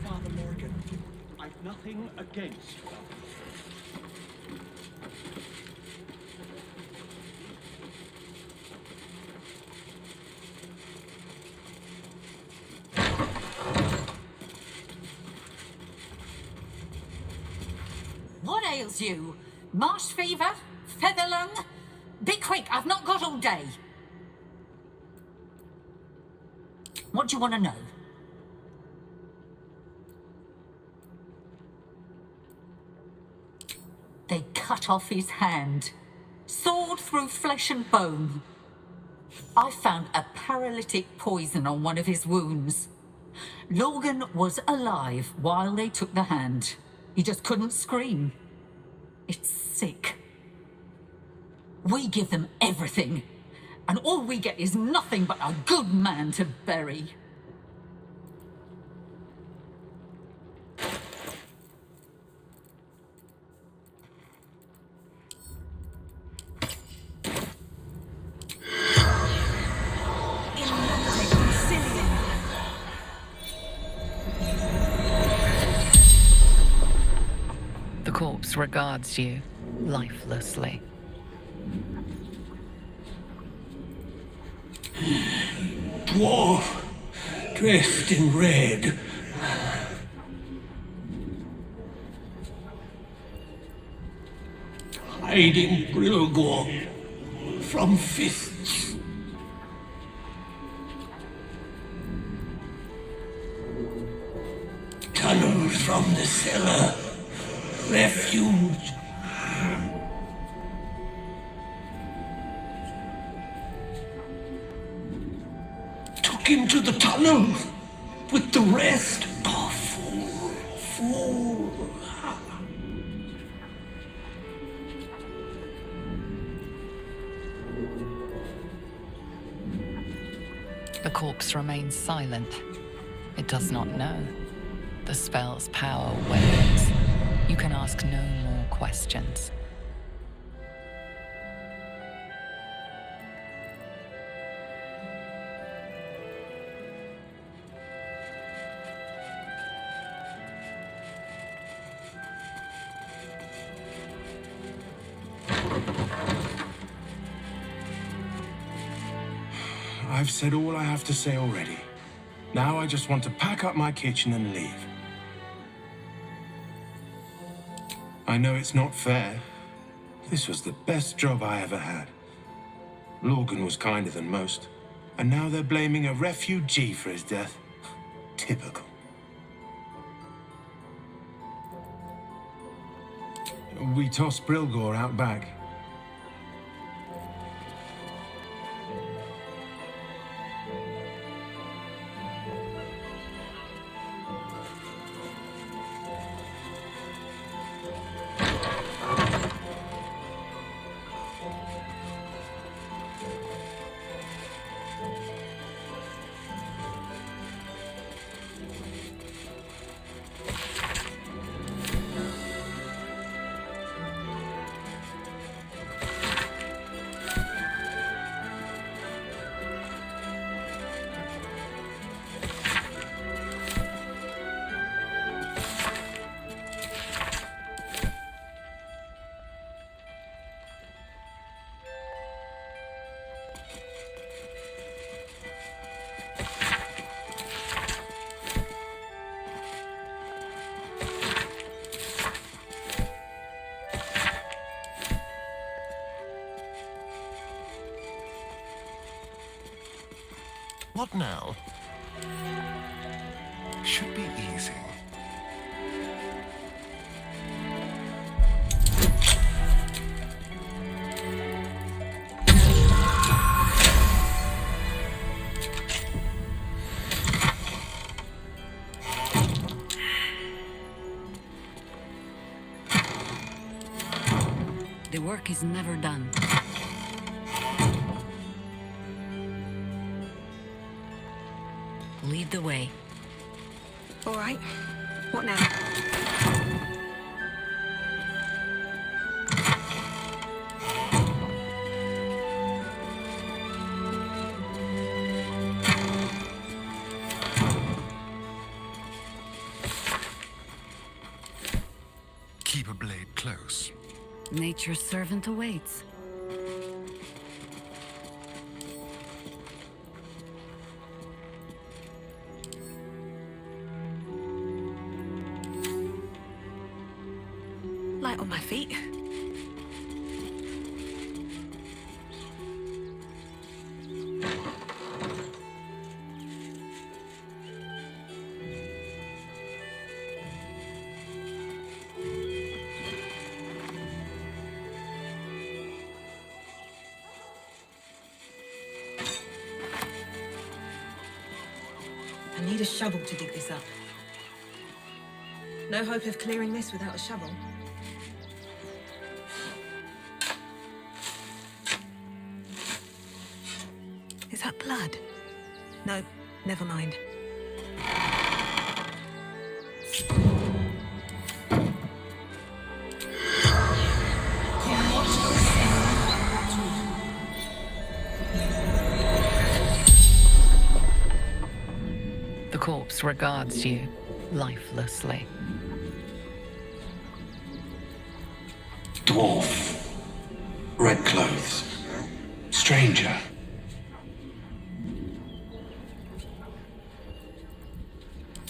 S5: Father Lorgan, I've nothing against you.
S10: What ails you? Marsh fever? Feather lung? Be quick, I've not got all day. What do you want to know? They cut off his hand. Sword through flesh and bone. I found a paralytic poison on one of his wounds. Lorgan was alive while they took the hand. He just couldn't scream. It's sick. We give them everything, and all we get is nothing but a good man to bury.
S3: The corpse regards you lifelessly.
S8: Dwarf, dressed in red. hiding Brilgor from fists. Tunnels from the cellar. Refuge. Took him to the tunnel with the rest. Oh, fool.
S3: The corpse remains silent. It does not know. The spell's power wanes. You can ask no more questions.
S17: I've said all I have to say already. Now I just want to pack up my kitchen and leave. I know it's not fair. This was the best job I ever had. Lorgan was kinder than most, and now they're blaming a refugee for his death. Typical. We tossed Brilgor out back.
S7: What now? Should be easy.
S18: The work is never done. Lead the way.
S2: All right. What now?
S7: Keep a blade close.
S18: Nature's servant awaits.
S2: Light on my feet.
S11: I need a shovel to dig this up. No hope of clearing this without a shovel.
S2: Is that blood? No, never mind.
S3: The corpse regards you lifelessly.
S15: Dwarf. Red clothes. Stranger.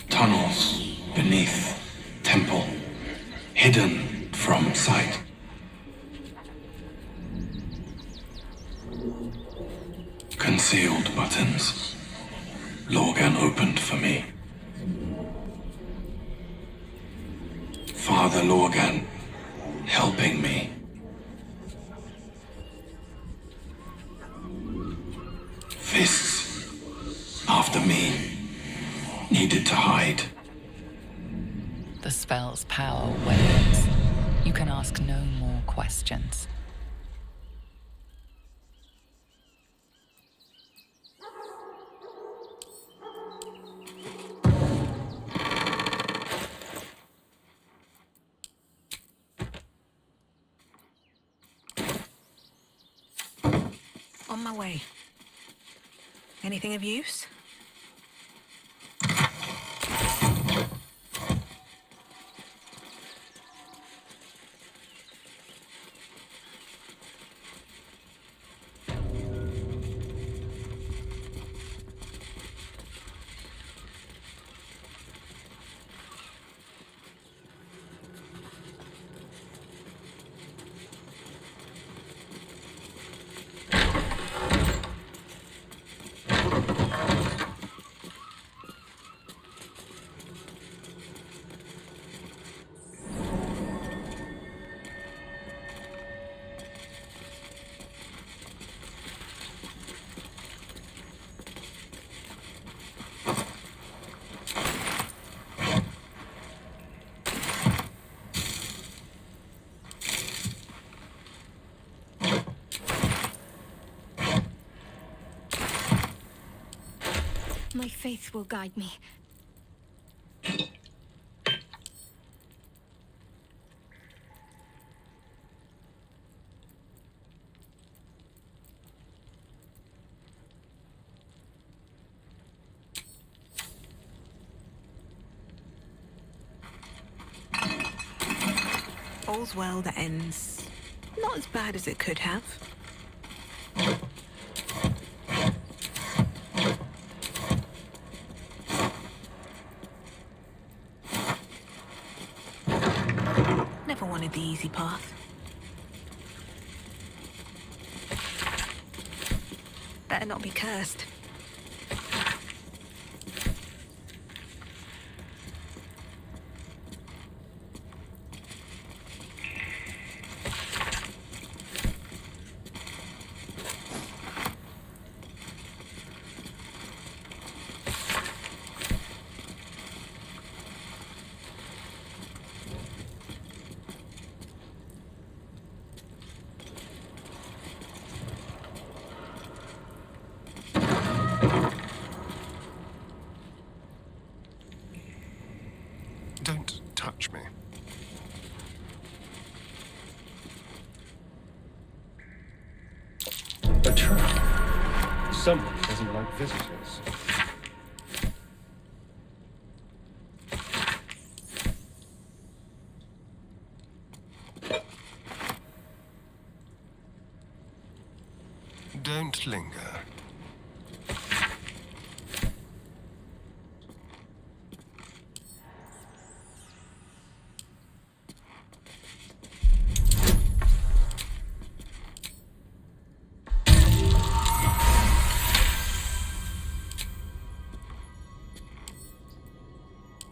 S15: Tunnels beneath temple. Hidden from sight. Lorgan opened for me. Father Lorgan helping me. Fists after me needed to hide.
S3: The spell's power wanes. You can ask no more questions.
S2: On my way. Anything of use?
S22: My faith will guide me.
S2: All's well that ends not as bad as it could have. Never wanted the easy path. Better not be cursed.
S7: Don't touch me.
S13: A trap. Someone doesn't like visitors.
S7: Don't linger.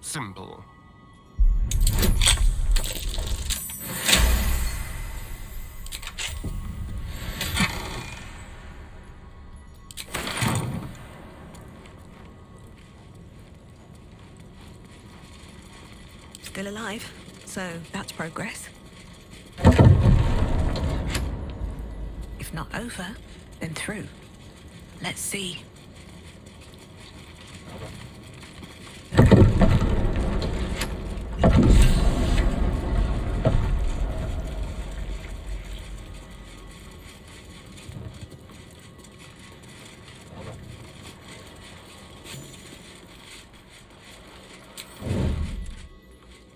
S7: Simple.
S2: Still alive, so that's progress. If not over, then through. Let's see.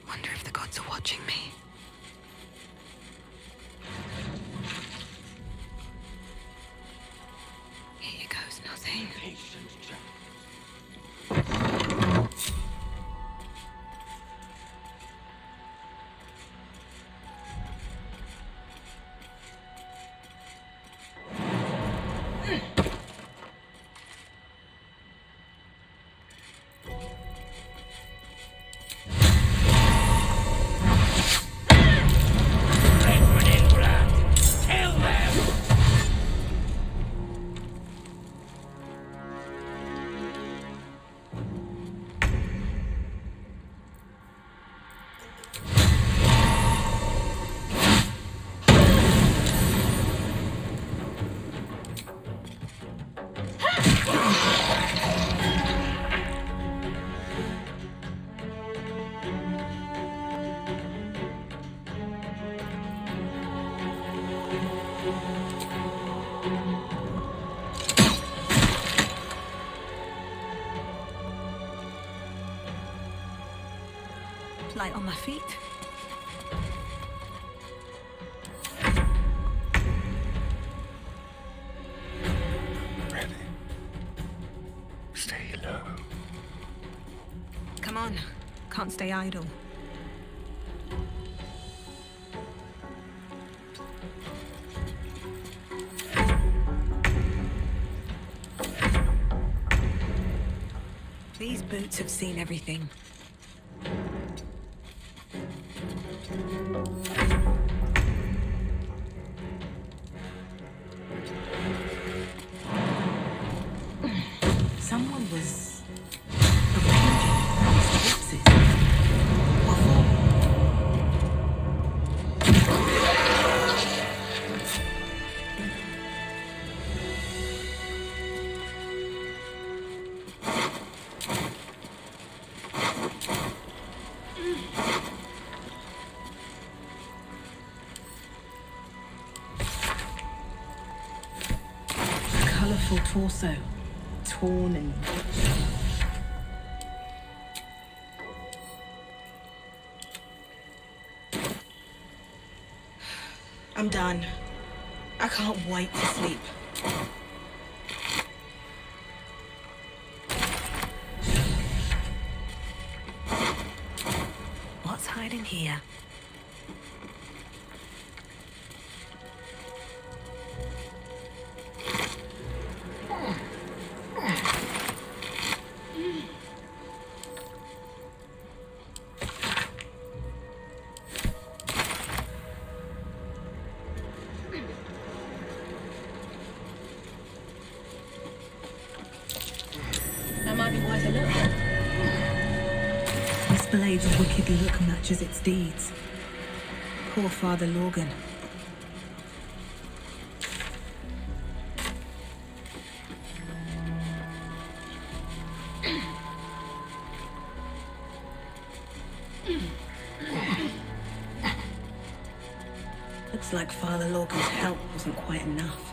S2: Wonder if the gods are watching me. Here goes nothing. Light on my feet.
S7: Ready. Stay low.
S2: Come on. Can't stay idle. These boots have seen everything. Someone was arranging these corpses. What for? Colourful torso, torn and I'm done. I can't wait to sleep. What's hiding here? That might be why they look. This blade's wicked look matches its deeds. Poor Father Lorgan. Looks like Father Lorgan's help wasn't quite enough.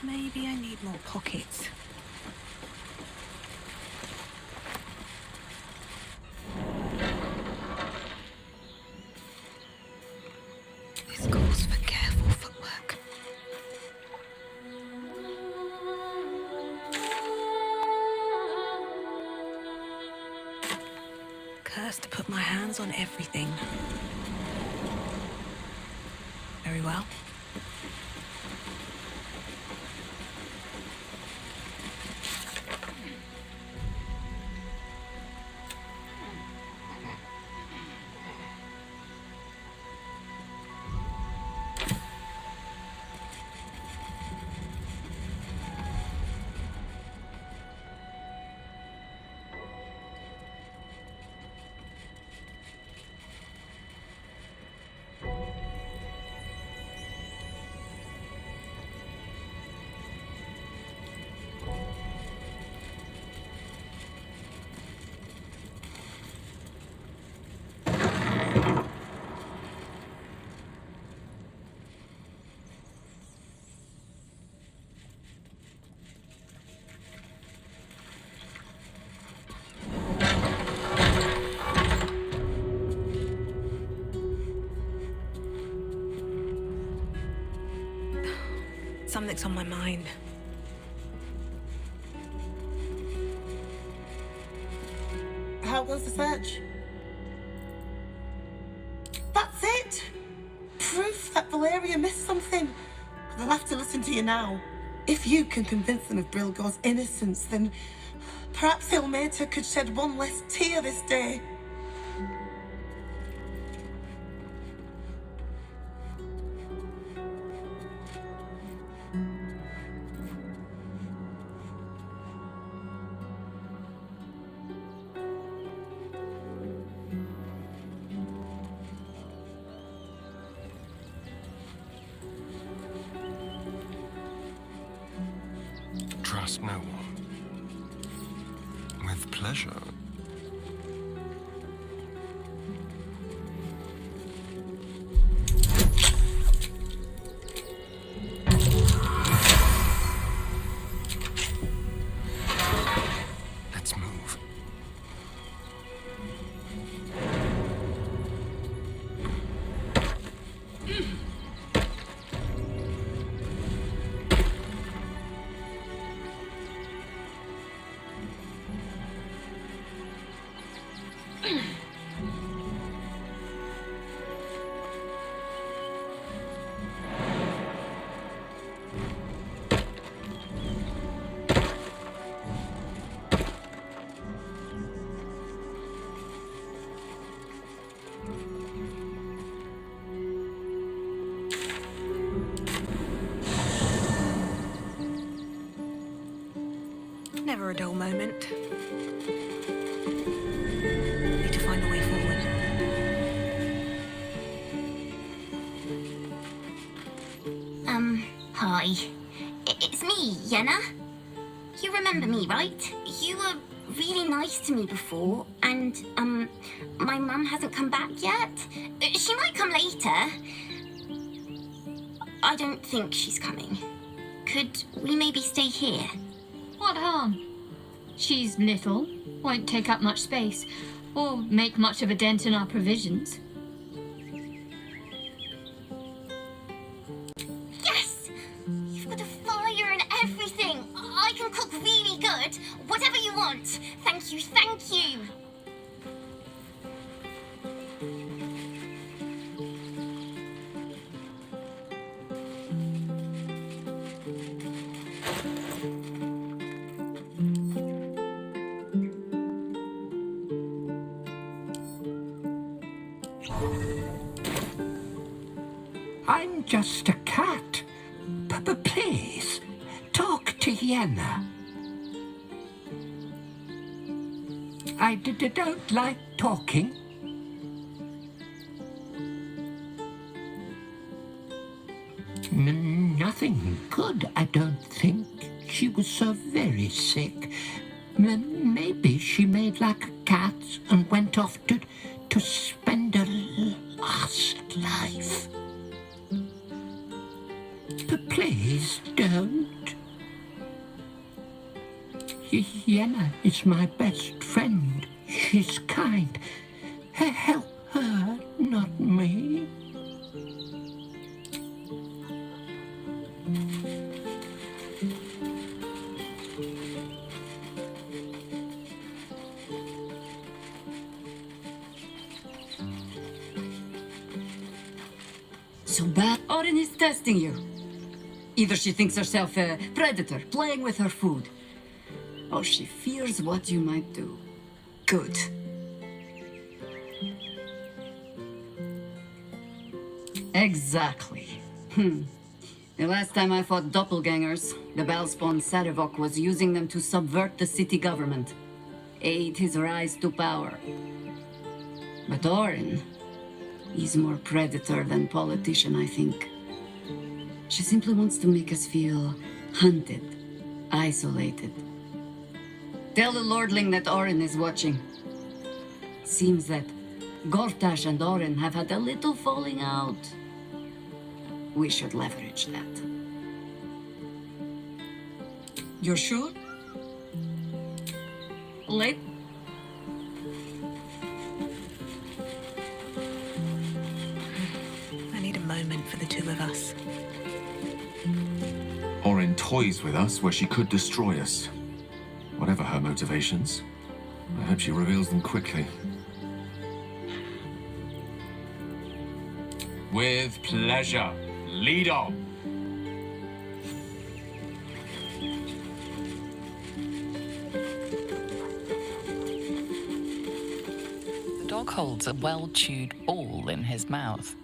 S2: Maybe I need more pockets. This calls for careful footwork. Cursed to put my hands on everything. Very well. Something's on my mind.
S21: How goes the search? That's it! Proof that Valeria missed something. They'll have to listen to you now. If you can convince them of Brilgor's innocence, then perhaps Ilmater could shed one less tear this day.
S7: Trust no one. With pleasure. Let's move.
S2: Never a dull moment. Need to find a way forward.
S22: Hi. It's me, Yenna. You remember me, right? You were really nice to me before, and, my mum hasn't come back yet. She might come later. I don't think she's coming. Could we maybe stay here?
S1: What harm? She's little, won't take up much space, or make much of a dent in our provisions.
S22: Yes! You've got a fire and everything. I can cook really good. Whatever you want. Thank you, thank you.
S23: I'm just a cat. But please, talk to Yenna. I don't like talking. Nothing good, I don't think. She was so very sick. Maybe she made like a cat and went off to spend her last life. But please don't. Yenna is my best friend. She's kind. Help her, not me.
S18: So bad. Orin is testing you. Either she thinks herself a predator, playing with her food, or she fears what you might do. Good. Exactly. The last time I fought Dopplegangers, the Bellspawn Sarevok was using them to subvert the city government, aid his rise to power. But Orin, he's more predator than politician, I think. She simply wants to make us feel hunted, isolated. Tell the Lordling that Orin is watching. Seems that Gortash and Orin have had a little falling out. We should leverage that. You're sure? Late?
S2: I need a moment for the two of us.
S7: toys with us where she could destroy us. Whatever her motivations, I hope she reveals them quickly.
S13: With pleasure. Lead on.
S3: The dog holds a well-chewed ball in his mouth.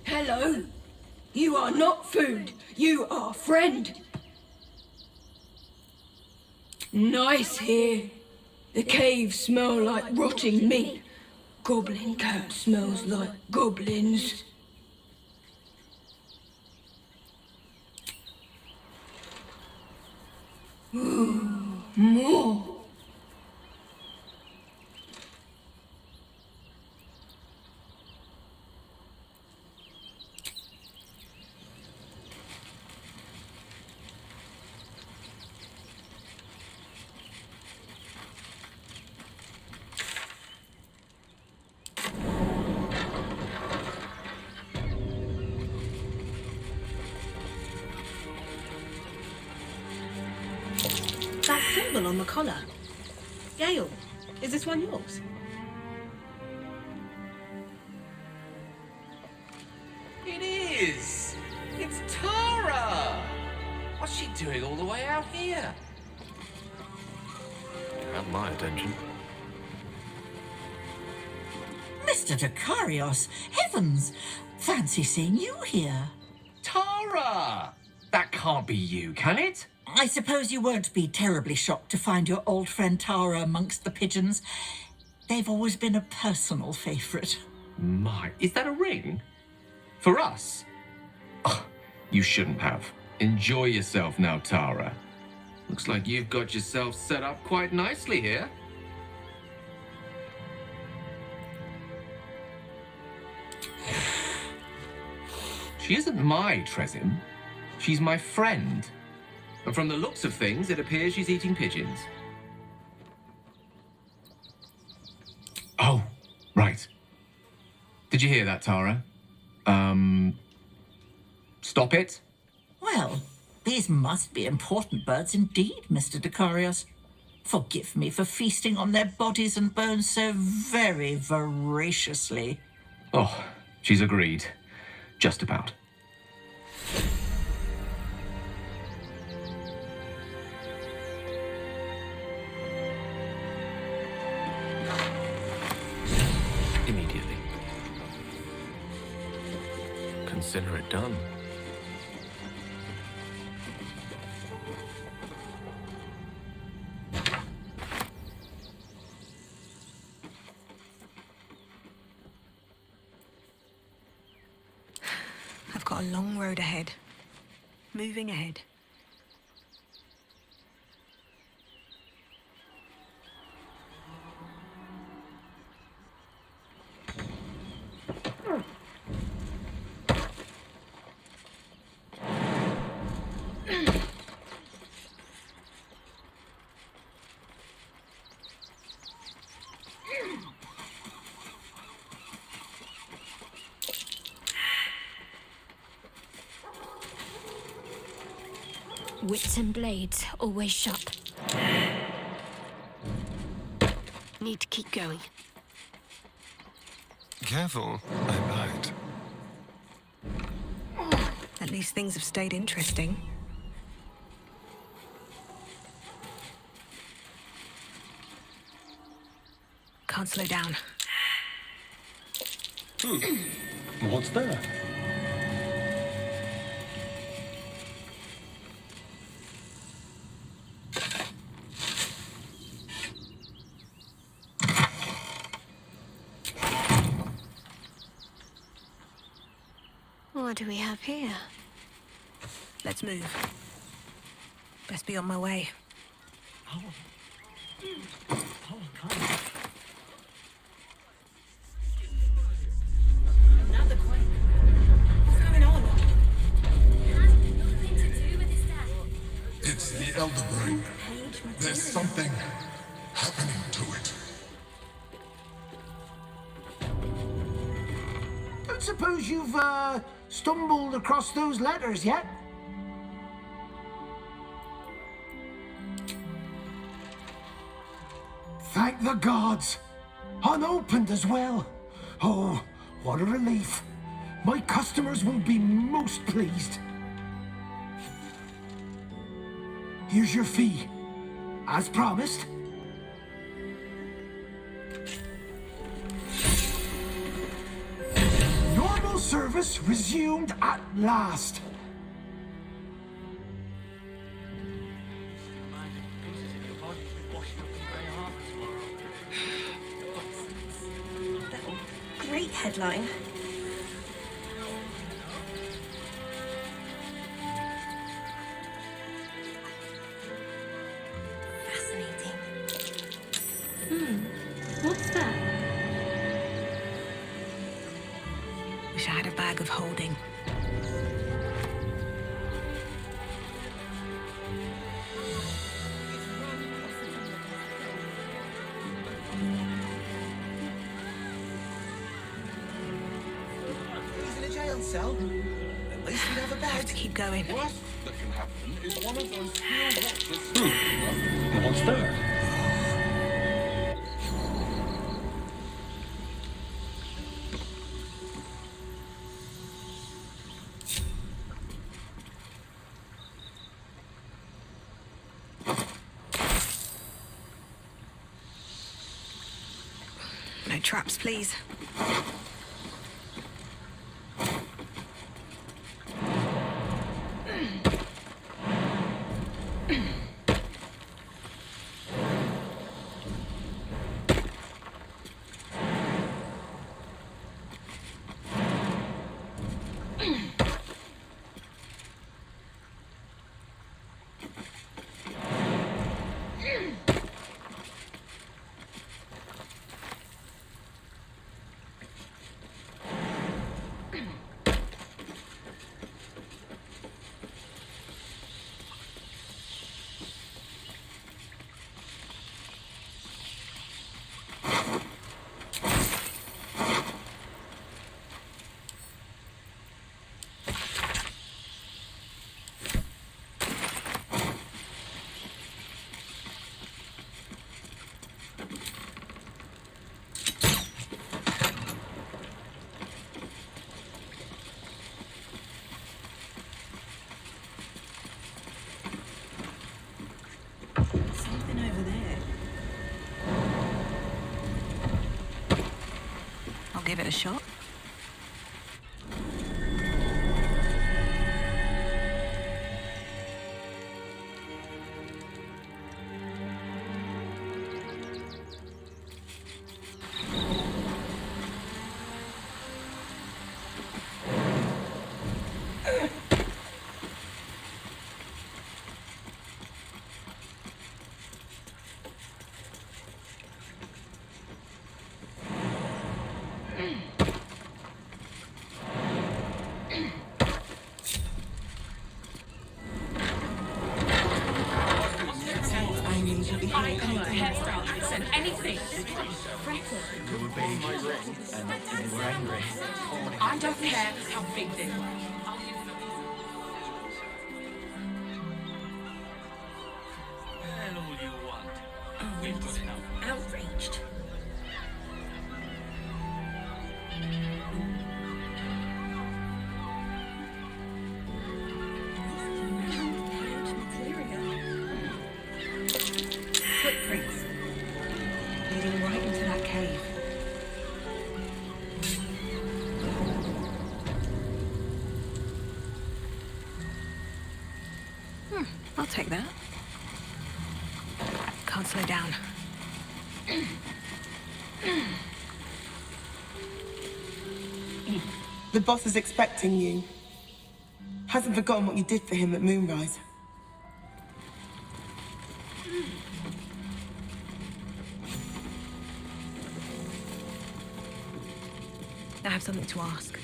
S12: Hello. You are not food. You are friend. Nice here. The caves smell like rotting meat. Goblin camp smells like goblins. Ooh, more.
S11: That symbol on the collar. Gale, is this one yours?
S13: It is! It's Tara! What's she doing all the way out here?
S7: Had my attention.
S14: Mr. Couriers, heavens! Fancy seeing you here.
S13: Tara! That can't be you, can it?
S14: I suppose you won't be terribly shocked to find your old friend Tara amongst the pigeons. They've always been a personal favourite.
S13: My, is that a ring? For us? Oh, you shouldn't have. Enjoy yourself now, Tara. Looks like you've got yourself set up quite nicely here. She isn't my Tresim. She's my friend. And from the looks of things, it appears she's eating pigeons. Oh, right. Did you hear that, Tara? Stop it.
S14: Well, these must be important birds indeed, Mr. Couriers. Forgive me for feasting on their bodies and bones so very voraciously.
S13: Oh, she's agreed. Just about.
S7: Immediately. Consider it done.
S2: I've got a long road ahead. Moving ahead.
S16: Wits and blades, always sharp. Need to keep going.
S7: Careful, I bite.
S2: At least things have stayed interesting. Can't slow down.
S7: What's there?
S16: What do we have here?
S2: Let's move. Best be on my way.
S11: Another quake. What's going on?
S16: It has nothing to do with his death.
S24: It's the Elder Brain.
S11: Page
S24: There's something happening to it.
S23: Don't suppose you've, stumbled across those letters yet? Thank the gods! Unopened as well. Oh, what a relief. My customers will be most pleased. Here's your fee, as promised. Normal service resumed at last.
S11: Great headline.
S16: Fascinating.
S11: What's that?
S2: Wish I had a bag of holding.
S23: He's in a jail cell. At least we have a
S2: I
S23: bed.
S2: have to keep going.
S24: Worst that can happen is one of those steel watches.
S5: What's that?
S2: No traps, please.
S11: Something over there.
S2: I'll give it a shot.
S18: Anything. I don't care how big they were.
S8: And all you want. We've got enough.
S11: Outraged. Footprints. Leading right into that cave.
S2: I'll take that. Can't slow down.
S21: The boss is expecting you. Hasn't forgotten what you did for him at Moonrise.
S2: I have something to ask.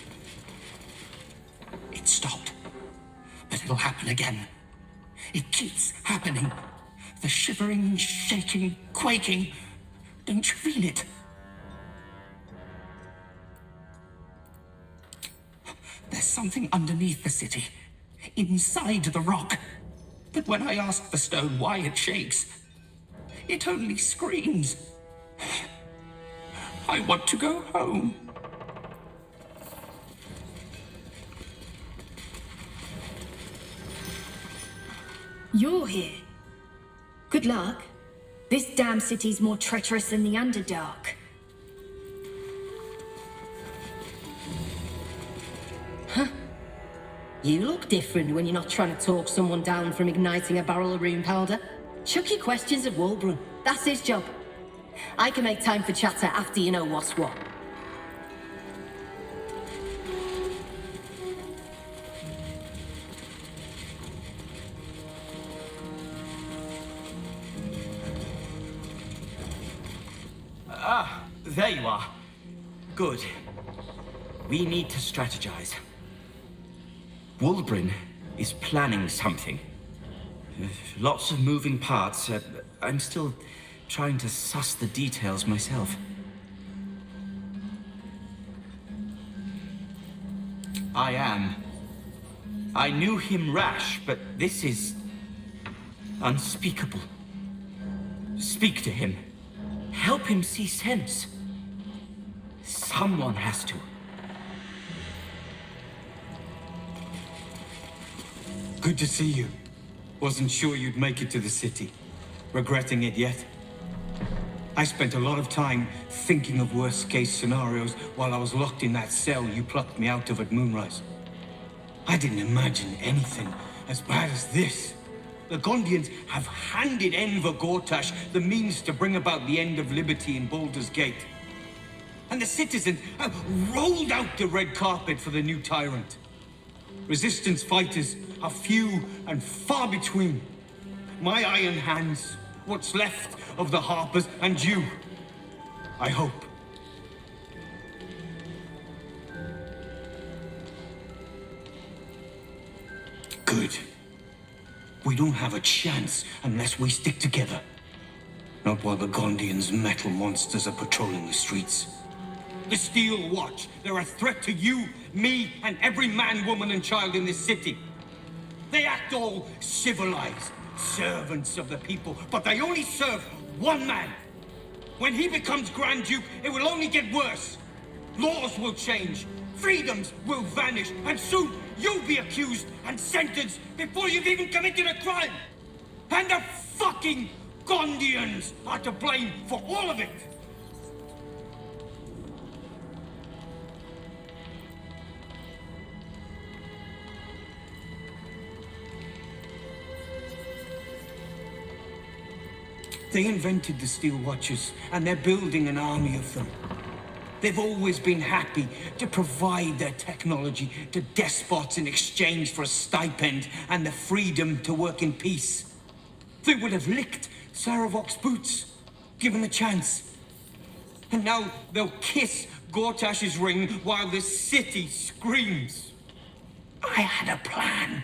S4: It stopped, but it'll happen again. It keeps happening.
S14: The shivering, shaking, quaking. Don't you feel it? There's something underneath the city, inside the rock. But when I ask the stone why it shakes, it only screams. I want to go home.
S6: You're here. Good luck. This damn city's more treacherous than the Underdark.
S9: Huh? You look different when you're not trying to talk someone down from igniting a barrel of rune powder. Chuck your questions at Wulbrun. That's his job. I can make time for chatter after you know what's what.
S19: Ah, there you are. Good. We need to strategize. Wulbrun is planning something. Lots of moving parts. I'm still trying to suss the details myself. I am. I knew him rash, but this is unspeakable. Speak to him. Help him see sense. Someone has to.
S15: Good to see you. Wasn't sure you'd make it to the city. Regretting it yet? I spent a lot of time thinking of worst-case scenarios while I was locked in that cell you plucked me out of at Moonrise. I didn't imagine anything as bad as this. The Gondians have handed Enver Gortash the means to bring about the end of liberty in Baldur's Gate. And the citizens have rolled out the red carpet for the new tyrant. Resistance fighters are few and far between. My iron hands, what's left of the Harpers, and you. I hope. Good. We don't have a chance unless we stick together. Not while the Gondians' metal monsters are patrolling the streets. The Steel Watch, they're a threat to you, me, and every man, woman, and child in this city. They act all civilized, servants of the people, but they only serve one man. When he becomes Grand Duke, it will only get worse. Laws will change, freedoms will vanish, and soon you'll be accused and sentenced before you've even committed a crime. And the fucking Gondians are to blame for all of it. They invented the Steel Watchers, and they're building an army of them. They've always been happy to provide their technology to despots in exchange for a stipend and the freedom to work in peace. They would have licked Saravok's boots, given a chance. And now they'll kiss Gortash's ring while the city screams. I had a plan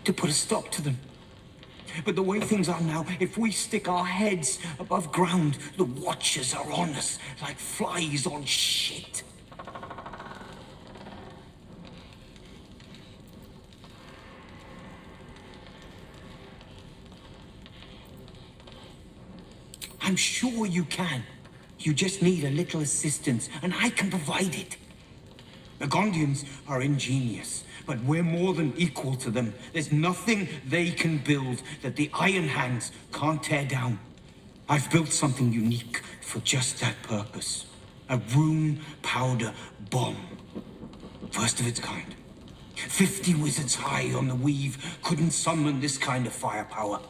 S15: to put a stop to them. But the way things are now, if we stick our heads above ground, the Watchers are on us like flies on shit. I'm sure you can. You just need a little assistance, and I can provide it. The Gondians are ingenious, but we're more than equal to them. There's nothing they can build that the Iron Hands can't tear down. I've built something unique for just that purpose. A rune powder bomb. First of its kind. 50 wizards high on the weave couldn't summon this kind of firepower.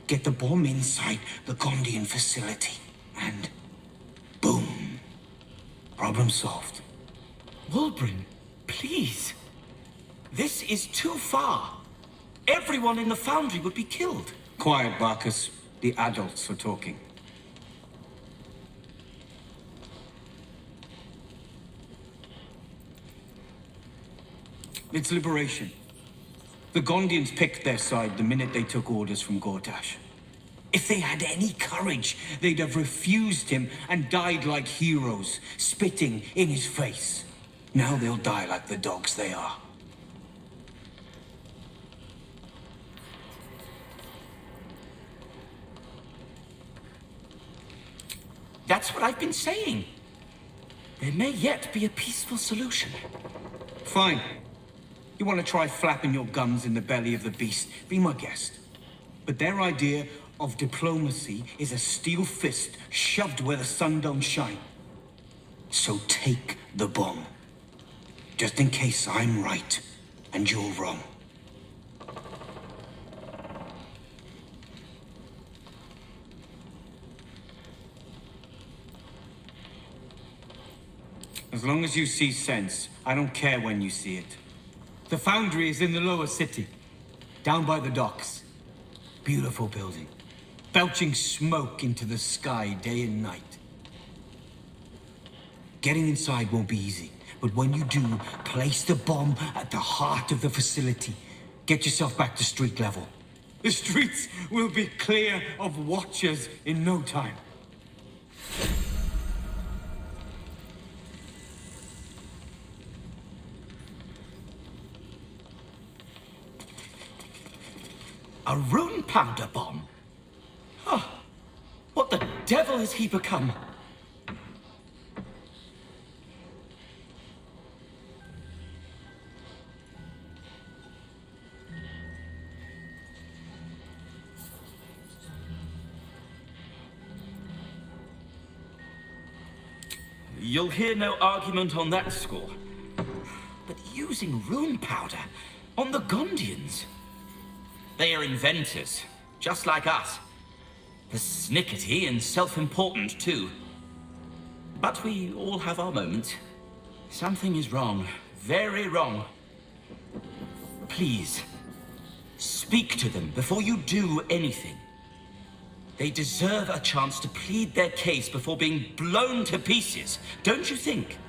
S15: Get the bomb inside the Gondian facility, and boom. Problem solved.
S19: Wulbrun, please. This is too far. Everyone in the foundry would be killed.
S15: Quiet, Barkus. The adults are talking. It's liberation. The Gondians picked their side the minute they took orders from Gortash. If they had any courage, they'd have refused him and died like heroes, spitting in his face. Now they'll die like the dogs they are.
S19: That's what I've been saying. There may yet be a peaceful solution.
S15: Fine. You want to try flapping your gums in the belly of the beast? Be my guest. But their idea of diplomacy is a steel fist shoved where the sun don't shine. So take the bomb. Just in case I'm right and you're wrong. As long as you see sense, I don't care when you see it. The foundry is in the lower city, down by the docks. Beautiful building, belching smoke into the sky day and night. Getting inside won't be easy, but when you do, place the bomb at the heart of the facility. Get yourself back to street level. The streets will be clear of watchers in no time.
S19: A rune powder bomb? Oh, what the devil has he become? You'll hear no argument on that score. But using rune powder on the Gondians? They are inventors, just like us. Persnickety and self-important, too. But we all have our moments. Something is wrong. Very wrong. Please, speak to them before you do anything. They deserve a chance to plead their case before being blown to pieces, don't you think?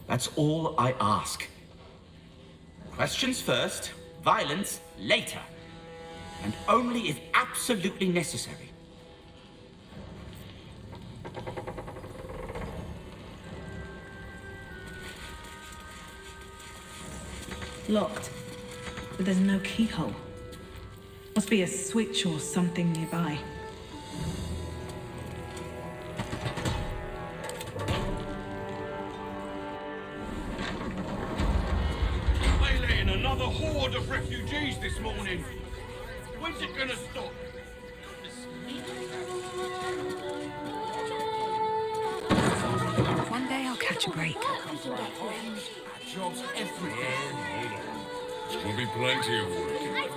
S19: That's all I ask. Questions first, violence later. And only if absolutely necessary.
S11: Locked, but there's no keyhole. Must be a switch or something nearby.
S5: Another horde of refugees this morning. When's it gonna stop?
S2: One day I'll catch a break.
S5: Jobs everywhere. There'll be plenty of work.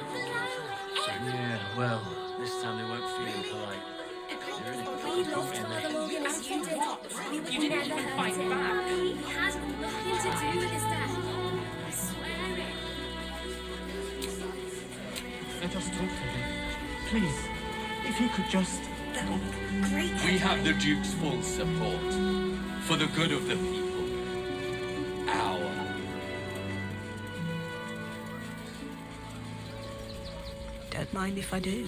S1: Yeah, well, this time they won't feel polite.
S10: You didn't even fight back. He has nothing to do with his death. I swear it.
S17: Let us talk to him. Please, if he could just...
S10: That would be great.
S1: We have the Duke's full support. For the good of the people.
S2: Don't mind if I do.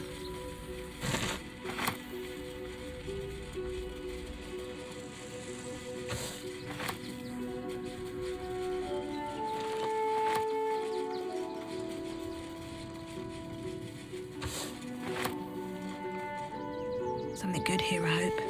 S2: Something good here, I hope.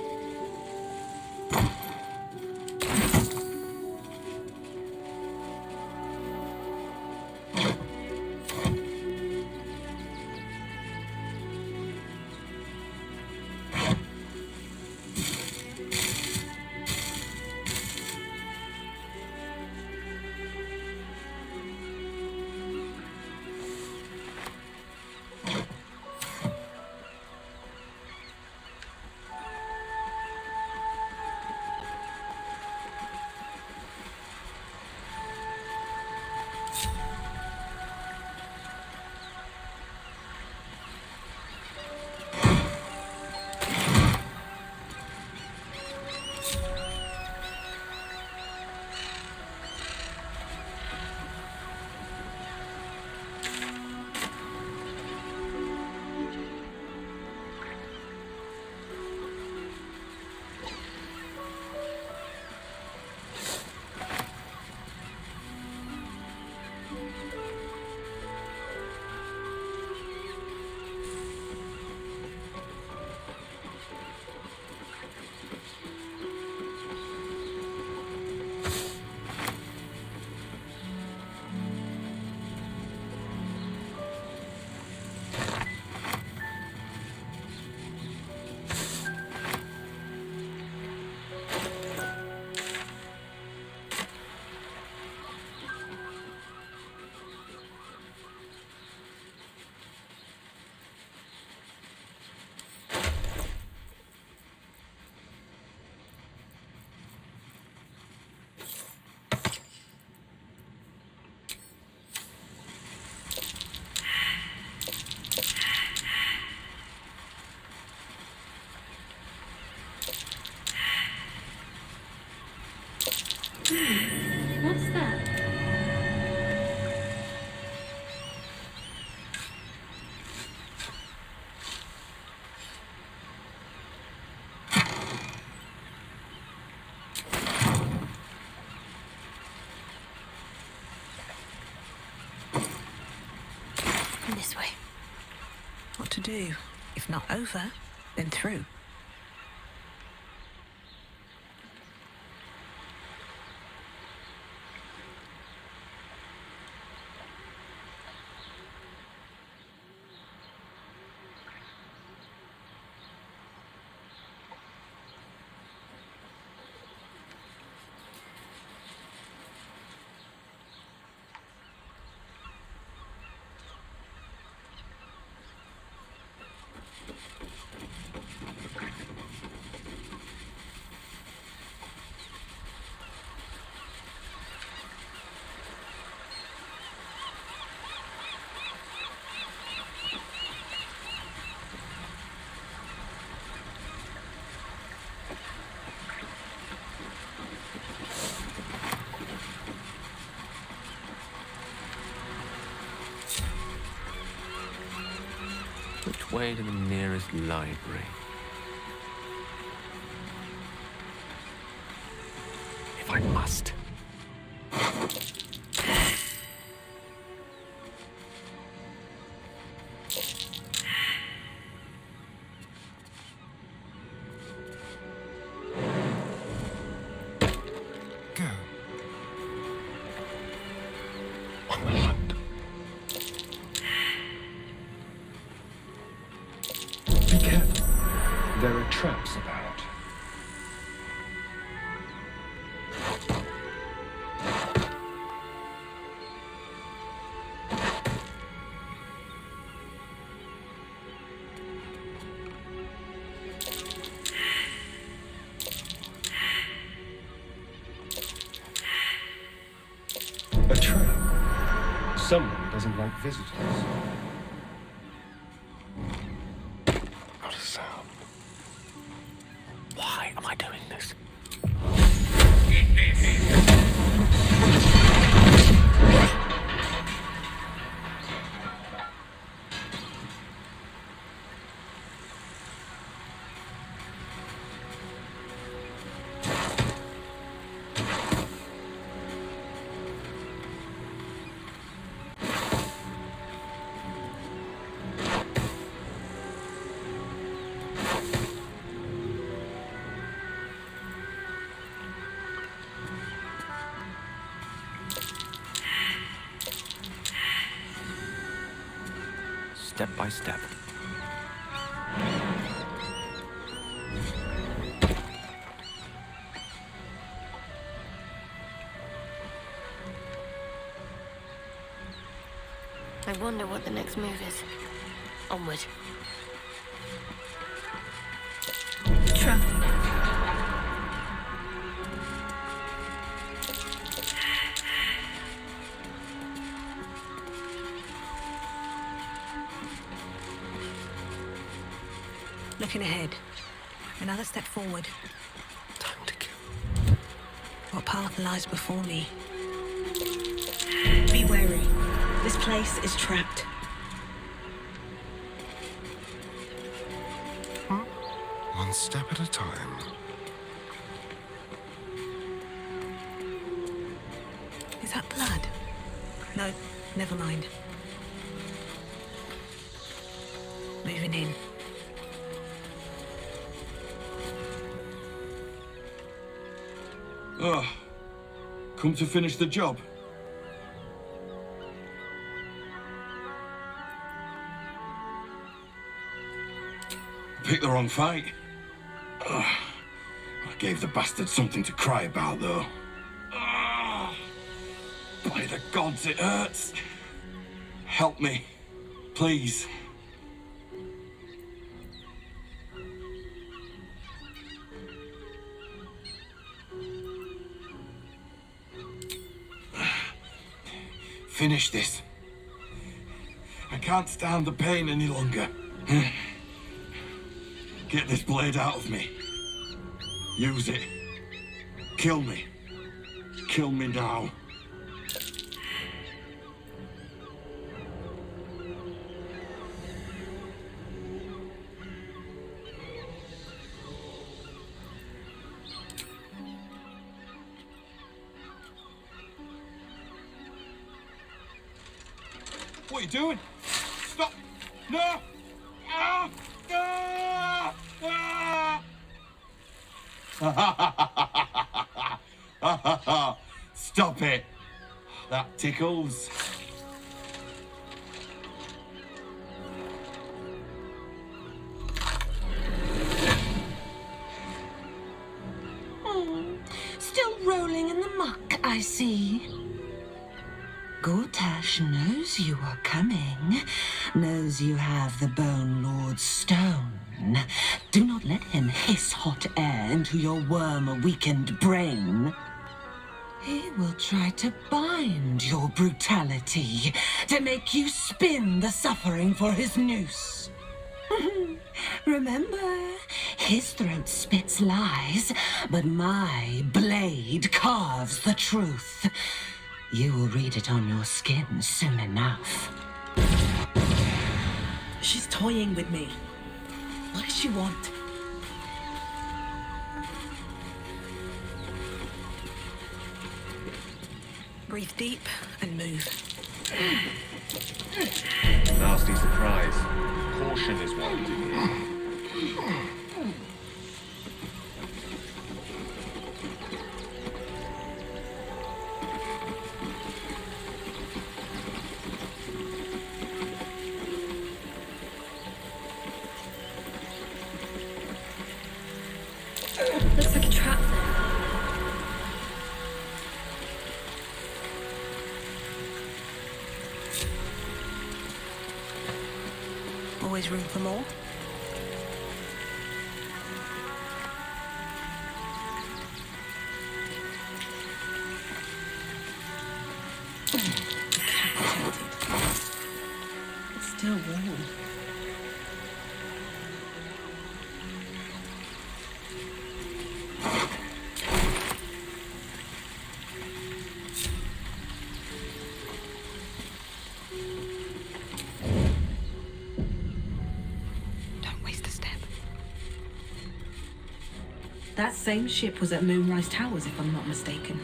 S2: to do. If not over, then through.
S7: Which way to the nearest library? If I must. There are traps about. A trap. Someone doesn't like visitors. Not a sound. Why am I doing this? Step by step.
S16: I wonder what the next move is. Onward.
S2: Trump. Looking ahead. Another step forward.
S7: Time to kill.
S2: What path lies before me?
S11: Be wary. This place is trapped.
S3: One step at a time.
S2: Is that blood? No, never mind. Moving in.
S15: Ah, come to finish the job. Picked the wrong fight. I gave the bastard something to cry about, though. By the gods, it hurts. Help me, please. Finish this. I can't stand the pain any longer. Get this blade out of me. Use it. Kill me. Kill me now. What are you doing? Stop! No!
S19: Stop it. That tickles.
S12: Still rolling in the muck, I see. Gortash knows you are coming, knows you have the Bone Lord's stone. Do not let him hiss hot air into your worm-weakened brain. He will try to bind your brutality, to make you spin the suffering for his noose. Remember, his throat spits lies, but my blade carves the truth. You will read it on your skin soon enough.
S11: She's toying with me. What does she want?
S2: Breathe deep and move.
S7: Nasty surprise. Caution is warranted here.
S10: Looks like a trap.
S2: Always room for more.
S11: It's still warm. That same ship was at Moonrise Towers, if I'm not mistaken.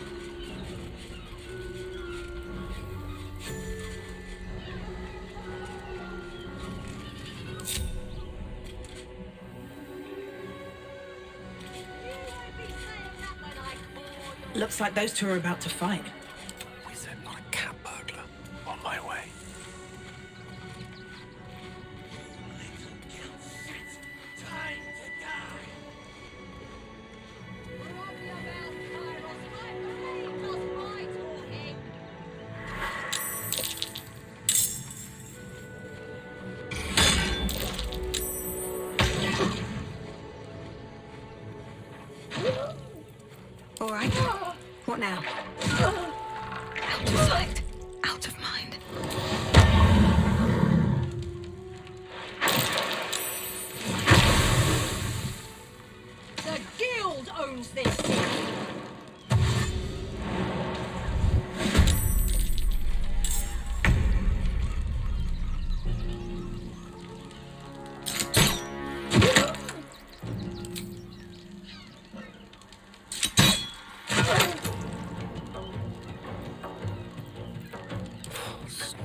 S11: Looks like those two are about to fight.
S1: We said not a cat burglar. On my way.
S2: All right. What now? Out of sight, out of mind.
S9: The guild owns this city.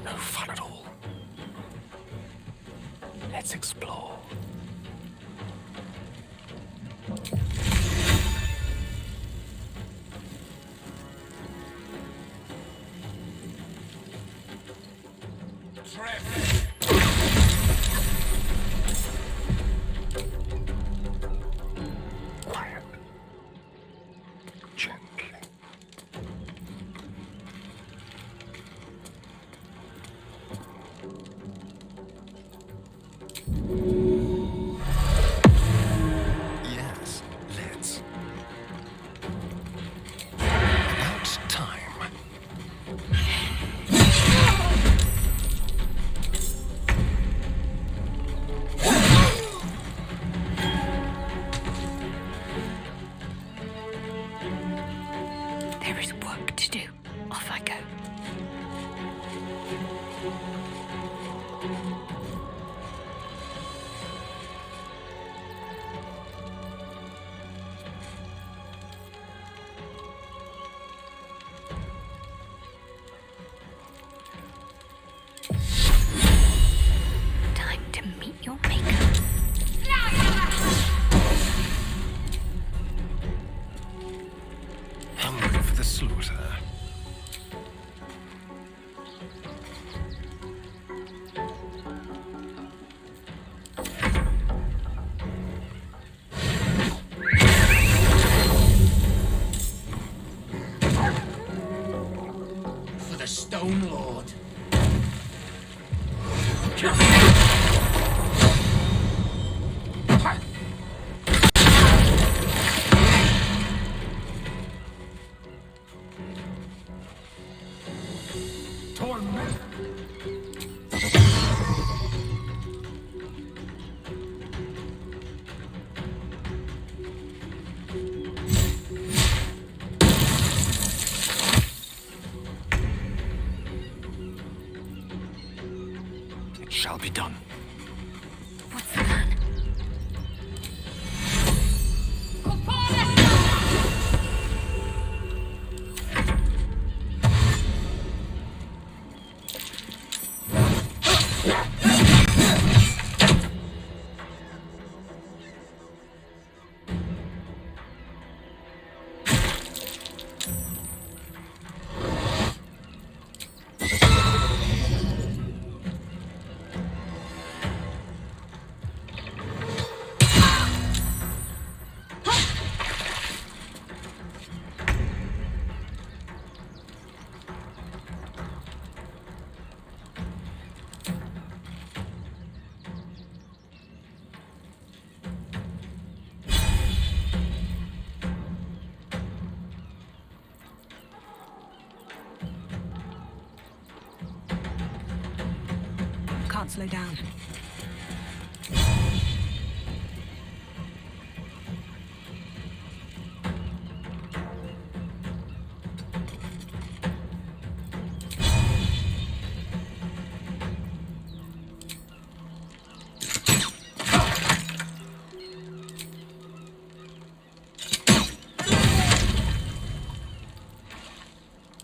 S1: No fun at all. Let's explore. Quiet. Gently. Yes, let's. About time.
S2: There is work to do. Off I go. Time to meet your maker.
S3: the slaughter.
S4: For the Stone Lord.
S7: It shall be done.
S2: Can't slow down.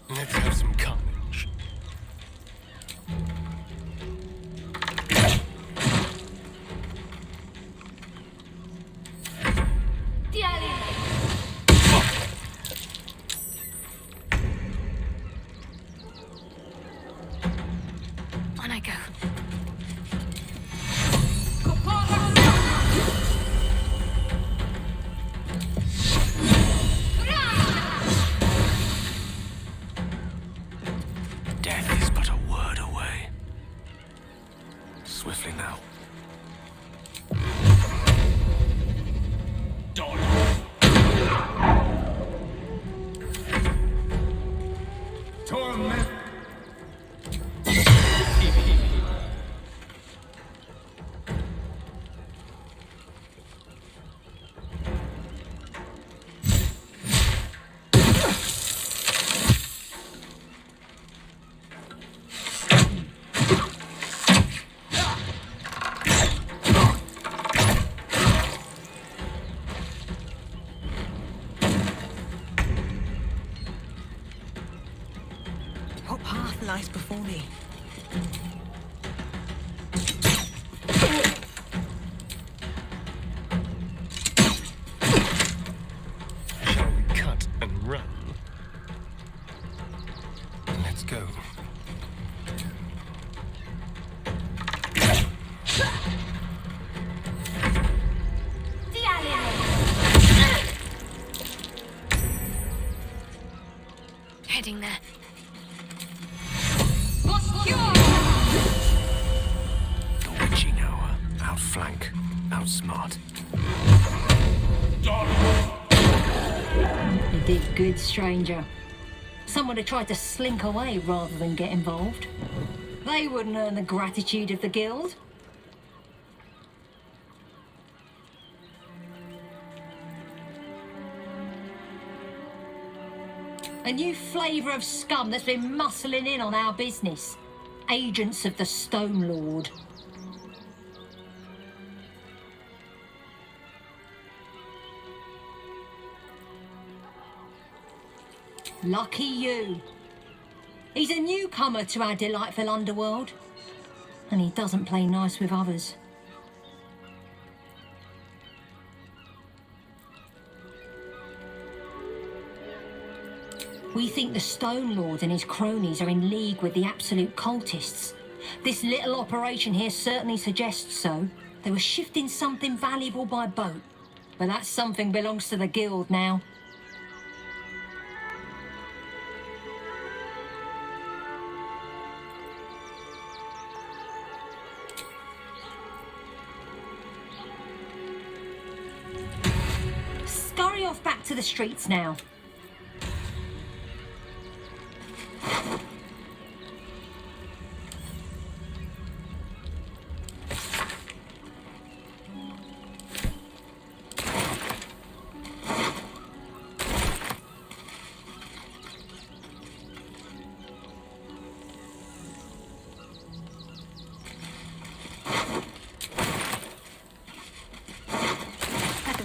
S3: Let's have some carnage.
S16: On I go.
S7: Death is but a word away. Swiftly now.
S3: Torment.
S2: What path lies before me?
S3: Shall we cut and run? Let's go.
S16: Heading there.
S7: The witching hour. Outflank. Outsmart.
S9: You did good, stranger. Someone had tried to slink away rather than get involved. They wouldn't earn the gratitude of the guild. A new flavour of scum that's been muscling in on our business. Agents of the Stone Lord. Lucky you. He's a newcomer to our delightful underworld. And he doesn't play nice with others. We think the Stone Lord and his cronies are in league with the absolute cultists. This little operation here certainly suggests so. They were shifting something valuable by boat. But that something belongs to the guild now. Scurry off back to the streets now.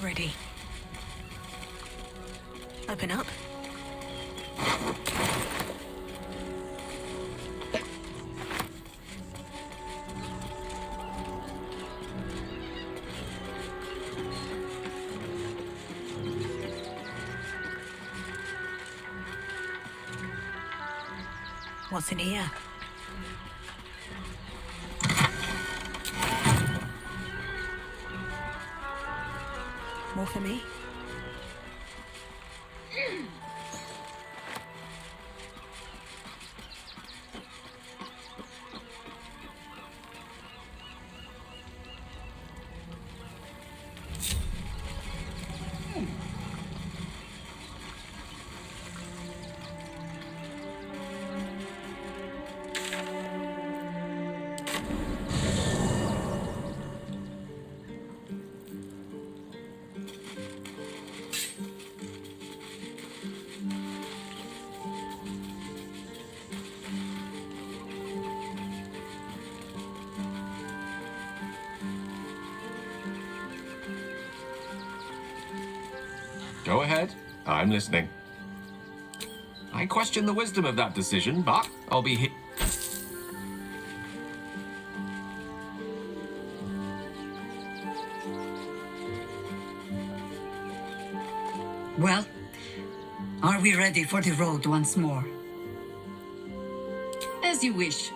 S2: Ready. Open up. What's in here? More for me?
S7: Go ahead. I'm listening. I question the wisdom of that decision, but I'll be here.
S13: Well, are we ready for the road once more?
S18: As you wish.